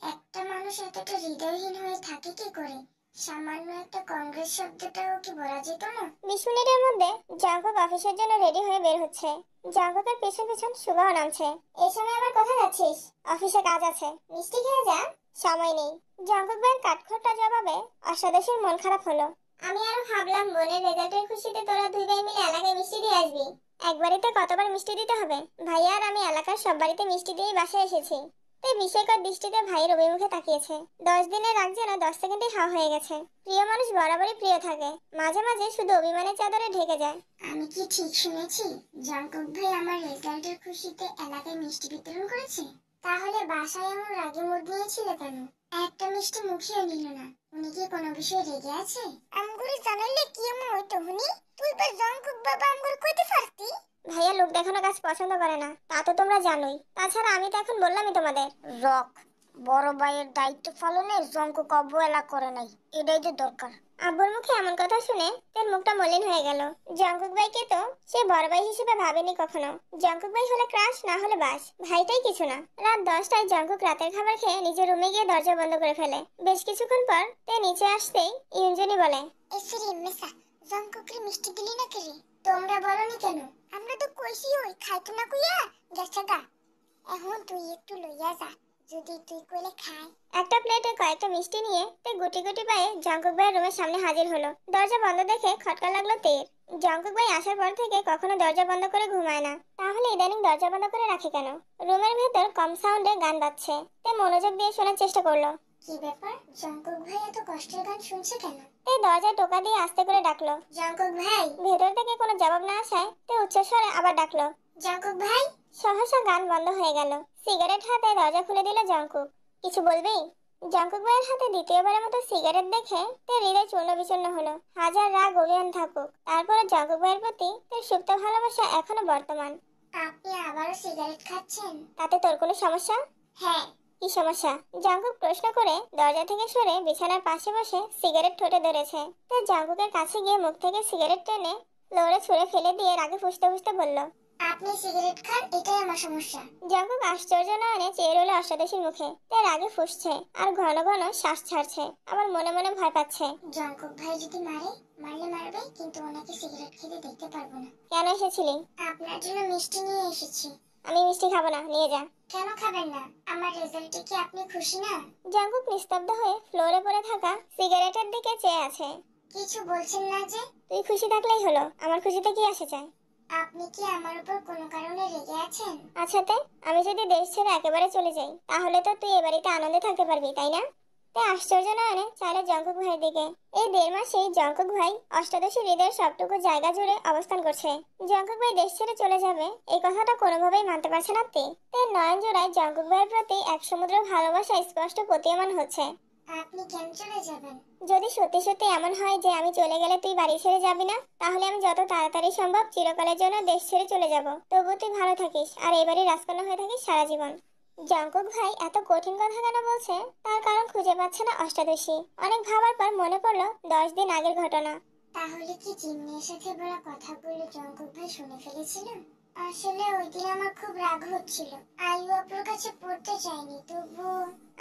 একটা মানুষ এতটা হৃদয়হীন হয়ে থাকে কি করে? সামান্য একটা কংগ্রেস শব্দটাও কি বলা যেত না? 20 মিনিটের মধ্যে জঙ্কুক অফিসের জন্য রেডি হয়ে বের হচ্ছে। জঙ্কুকের পেছন পেছন সুগাও নামছে। এই সময় আবার কোথায় যাচ্ছিস? অফিসে কাজ আছে। মিষ্টি খেয়ে যা। সময় নেই। জঙ্কুক ভাইয়ের কাঠখোট্টা জবাবে অষ্টাদশীর মন খারাপ হলো। আমি আরো ভাবলাম বোনের রেজাল্টের খুশিতে তোরা 2 ভাই মিলে এলাকায় মিষ্টি দিয়ে আসবি। একবারিতে কতবার মিষ্টি দিতে হবে? ভাইয়া আর আমি এলাকার সব বাড়িতে মিষ্টি দিয়েই বাসায় এসেছি। তাই বিস্ময়কর দৃষ্টিতে ভাইয়ের অভিমুখে তাকিয়েছে। 10 দিনের রাগ যেন 10 সেকেন্ডে হাওয়া হয়ে গেছে। প্রিয় মানুষ বরাবরই প্রিয় থাকে, মাঝে মাঝে শুধু অভিমানের চাদরে ঢেকে যায়। আমি কি ঠিক শুনেছি? জঙ্কুক ভাই আমার রেজাল্টের খুশিতে এলাকায় মিষ্টি বিতরণ করেছে? তাহলে বাসায় এমন রাগে মুড নিয়েছিল কেন? একটা মিষ্টি মুখেও নিল না। উনি কি কোনো বিষয়ে রেগে আছে? আমগুরি জানাইলে কি এমন হইতো হুনি? তুই বা জঙ্কুক বাবা আমগুরি কইতে পারতি? ভাইয়া লোক দেখানো কাজ পছন্দ করে না, তা তো তোমরা জানোই। তাছাড়া আমি তো এখন বললামই তোমাদের। রক, বড় ভাইয়ের দায়িত্ব পালনে জঙ্কুক অবহেলা করে নাই, এটাই তো দরকার। আব্বুর মুখে এমন কথা শুনে তার মুখটা মলিন হয়ে গেল। জঙ্কুক ভাইকে তো সে বড় ভাই হিসেবে ভাবেনি কখনো। জঙ্কুক ভাই হলে ক্রাশ, না হলে বাস, ভাইটাই কিছু না। রাত 10টায় জঙ্কুক রাতের খাবার খেয়ে নিজের রুমে গিয়ে দরজা বন্ধ করে ফেলে। বেশ কিছুক্ষণ পর তে নিচে আসতেই ইউনজনি বলে, এসরি মেসা, জঙ্কুককে মিষ্টি দিলি না কেরে? তোমরা বলনি কেন? আমরা তো কইছি ওই খাইতো না কইয়া গেছে গা। এখন তুই একটু লইয়া যা, যদি তুই কইলে খায়। একটা প্লেটে কয়েকটা মিষ্টি নিয়ে তে গুটি গুটি পায়ে জঙ্কুক ভাইয়ের রুমের সামনে হাজির হলো। দরজা বন্ধ দেখে খটকা লাগলো তের। জঙ্কুক ভাই আসার পর থেকে কখনো দরজা বন্ধ করে ঘুমায় না, তাহলে ইদানিং দরজা বন্ধ করে রাখে কেন? রুমের ভেতর কম সাউন্ডে গান বাজছে। তে মনোযোগ দিয়ে শোনার চেষ্টা করলো। কি ব্যাপার, জঙ্কুক ভাই এত কষ্টের গান শুনছে কেন? তে দরজায় টোকা দিয়ে আস্তে করে ডাকলো। জঙ্কুক ভাই। ভেতর থেকে কোনো জবাব না আসায় তে উচ্চস্বরে আবার ডাকলো, জঙ্কুক ভাই। সহসা গান বন্ধ হয়ে গেল। সিগারেট হাতে দরজা খুলে দিল জঙ্কুক। কিছু বলবি? জঙ্কুক ভাইয়ের হাতে দ্বিতীয়বারের মতো সিগারেট দেখে তার হৃদয় চূর্ণ বিচূর্ণ হলো। হাজার রাগ অভিমান থাকুক, তারপরে জঙ্কুক ভাইয়ের প্রতি তার সুপ্ত ভালোবাসা এখনো বর্তমান। আপনি আবারও সিগারেট খাচ্ছেন? তাতে তোর কোনো সমস্যা? হ্যাঁ। কি সমস্যা? জঙ্কুক প্রশ্ন করে দরজা থেকে সরে বিছানার পাশে বসে সিগারেট ঠোঁটে ধরেছে। তার জঙ্কুকের কাছে গিয়ে মুখ থেকে সিগারেট টেনে ফ্লোরে ছুঁড়ে ফেলে দিয়ে রাগে ফুঁসতে ফুঁসতে বলল, আপনি সিগারেট খান, এটাই আমার সমস্যা। জঙ্কুক আশ্চর্য নয়নে চেয়ে রইল অষ্টাদশীর মুখে। তার রাগে ফুঁসছে আর ঘন ঘন শ্বাস ছাড়ছে, আবার মনে মনে ভয় পাচ্ছে। জঙ্কুক ভাই যদি মারলে মারবে, কিন্তু ওনাকে সিগারেট খেতে দেখতে পারবো না। কেন এসেছিলি? আপনার জন্য মিষ্টি নিয়ে এসেছি। আমি মিষ্টি খাবো না, নিয়ে যা। কেন খাবেন না? আমার রেজাল্টে কি আপনি খুশি না? জঙ্কুক নিস্তব্ধ হয়ে ফ্লোরে পড়ে থাকা সিগারেটের দিকে চেয়ে আছে। কিছু বলছেন না যে? তুই খুশি থাকলেই হলো, আমার খুশিতে কি আসে চায়? আপনি কি আমার উপর কোনো কারণে রেগে আছেন? আচ্ছা তে, আমি যদি দেশ ছেড়ে একেবারে চলে যাই, তাহলে তো তুই এ বাড়িতে আনন্দে থাকতে পারবি, তাই না? তে আশ্চর্য নয়নে চাইলে জঙ্কুক ভাইয়ের দিকে। এই 1.5 মাসেই জঙ্কুক ভাই অষ্টাদশী হৃদয়ের সবটুকু জায়গা জুড়ে অবস্থান করছে। জঙ্কুক ভাই দেশ ছেড়ে চলে যাবে এই কথাটা কোনোভাবেই মানতে পারছে না তে। তার নয়ন জোড়ায় জঙ্কুক ভাইয়ের প্রতি এক সমুদ্র ভালোবাসা স্পষ্ট প্রতীয়মান হচ্ছে। আপনি কেন চলে যাবেন? যদি সত্যি সত্যি এমন হয় যে আমি চলে গেলে তুই বাড়ি ছেড়ে যাবি না, তাহলে আমি যত তাড়াতাড়ি সম্ভব চিরকালের জন্য দেশ ছেড়ে চলে যাব। তবু তুই ভালো থাকিস আর এই বাড়ির রাজকন্যা হয়ে থাকিস সারা জীবন। জঙ্কুক ভাই এত কঠিন কথা কেন বলছে তার কারণ খুঁজে পাচ্ছে না অষ্টাদশী। অনেক ভাবার পর মনে পড়লো 10 দিন আগের ঘটনা। তাহলে কি জিম্মির সাথে বলা কথাগুলো জঙ্কুক ভাই শুনে ফেলেছিল? আসলে ওই দিন আমার খুব রাগ হচ্ছিল। আয়ু আপুর কাছে পড়তে চাইনি, তবু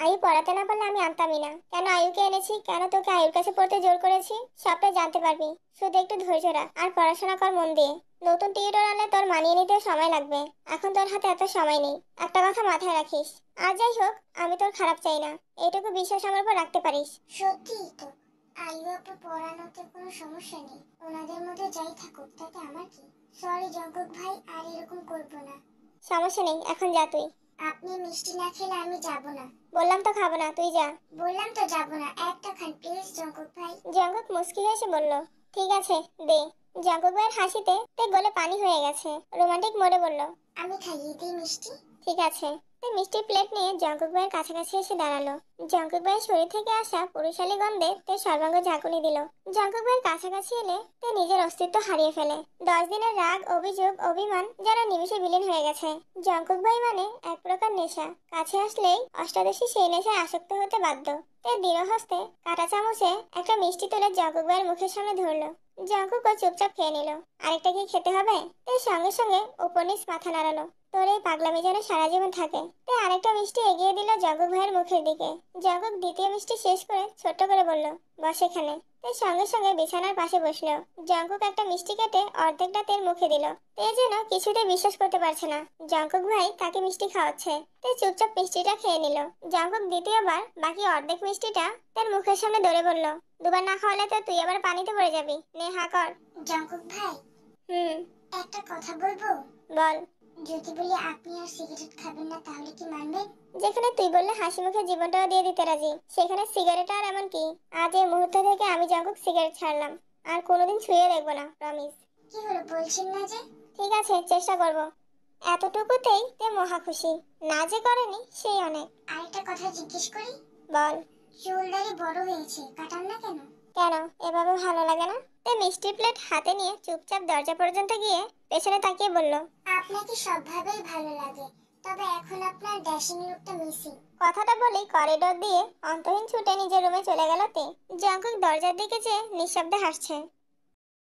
আয়ু পড়াতে না পারলে আমি আনতামই না। কেন আয়ুকে এনেছি, কেন তোকে আয়ুর কাছে পড়তে জোর করেছি, সবটা জানতে পারবি। শুধু একটু ধৈর্য রাখ আর পড়াশোনা কর মন দিয়ে। নতুন টিউটর আনলে তোর মানিয়ে নিতে সময় লাগবে, এখন তোর হাতে এত সময় নেই। একটা কথা মাথায় রাখিস। আর যাই হোক, আমি তোর খারাপ চাই না, এইটুকু বিশ্বাস আমার উপর রাখতে পারিস। সত্যিই তো, আয়ু আপু পড়ানোতে কোনো সমস্যা নেই। ওনাদের মধ্যে যাই থাকুক, তাতে আমার কি? সরি জঙ্কুক ভাই, আর এরকম করব না। সমস্যা নেই, এখন যা তুই। আপনি মিষ্টি না খেলে আমি যাব না। বললাম তো খাবো না, তুই যা। বললাম তো যাব না, একটা খান প্লিজ জঙ্কুক ভাই। জঙ্কুক মুস্কি হেসে বলল, ঠিক আছে দে। জঙ্কুক ভাইয়ের হাসিতে তে গলে পানি হয়ে গেছে। রোমান্টিক মোডে বলল, আমি খাইয়ে দিই মিষ্টি। ঠিক আছে। তে মিষ্টির প্লেট নিয়ে জঙ্কুক ভাইয়ের কাছাকাছি এসে দাঁড়ালো। জঙ্কুক ভাইয়ের শরীর থেকে আসা পুরুষালী গন্ধে তে সর্বাঙ্গ ঝাঁকুনি দিল। জঙ্কুক ভাইয়ের কাছাকাছি এলে তে নিজের অস্তিত্ব হারিয়ে ফেলে। 10 দিনের রাগ, অভিযোগ, অভিমান যেন নিমিষে বিলীন হয়ে গেছে। জঙ্কুক ভাই মানে এক প্রকার নেশা, কাছে আসলেই অষ্টাদশী সেই নেশায় আসক্ত হতে বাধ্য। তে দৃঢ় হস্তে কাঁটা চামচে একটা মিষ্টি তুলে জঙ্কুক ভাইয়ের মুখের সামনে ধরলো। জঙ্কুকও চুপচাপ খেয়ে নিল। আরেকটা কি খেতে হবে? তে সঙ্গে সঙ্গে উপর নিচ মাথা নাড়ালো। তোর এই পাগলামি যেন সারা জীবন থাকে। তে আরেকটা মিষ্টি এগিয়ে দিল জঙ্কুক ভাইয়ের মুখের দিকে। জঙ্কুক দ্বিতীয় মিষ্টি শেষ করে ছোট্ট করে বলল, বস এখানে। তে সঙ্গে সঙ্গে বিছানার পাশে বসলো। জঙ্কুক একটা মিষ্টি কেটে অর্ধেকটা তের মুখে দিল। তে যেন কিছুতে বিশ্বাস করতে পারছে না জঙ্কুক ভাই তাকে মিষ্টি খাওয়াচ্ছে। তে চুপচাপ মিষ্টিটা খেয়ে নিল। জঙ্কুক দ্বিতীয়বার বাকি অর্ধেক মিষ্টিটা তার মুখের সামনে ধরে বলল, দুবার না খাওয়ালে তো তুই আবার পানিতে পড়ে যাবি, নে হা কর। জঙ্কুক ভাই, একটা কথা বলবো? বল। যদি বলি আপনি আর সিগারেট খাবেন না, তাহলে কি মানবেন? যেখানে তুই বললে হাসি মুখে জীবনটাও দিয়ে দিতে রাজি, সেখানে সিগারেট আর এমন কি? আজ এই মুহূর্ত থেকে আমি জঙ্কুক সিগারেট ছাড়লাম, আর কোনোদিন ছুঁয়ে দেখবো না, প্রমিস। কি হলো, বলছেন না যে? ঠিক আছে, চেষ্টা করব। এতটুকুতেই তে মহা খুশি। না যে করেনি সেই অনেক। আরেকটা কথা জিজ্ঞেস করি? বল। চুলদারি বড় হয়েছে, কাটান না কেন? কেন, এভাবে ভালো লাগে না? তে মিষ্টি প্লেট হাতে নিয়ে চুপচাপ দরজা পর্যন্ত গিয়ে পেছনে তাকিয়ে বলল, আপনাকে সবভাবেই ভালো লাগে, তবে এখন আপনার ড্যাশিং লুকটা মিসিং। কথাটা বলেই করিডোর দিয়ে অন্তহীন ছুটে নিজের রুমে চলে গেল তে। জঙ্কুক দরজার দিকে চেয়ে নিঃশব্দে হাসছে।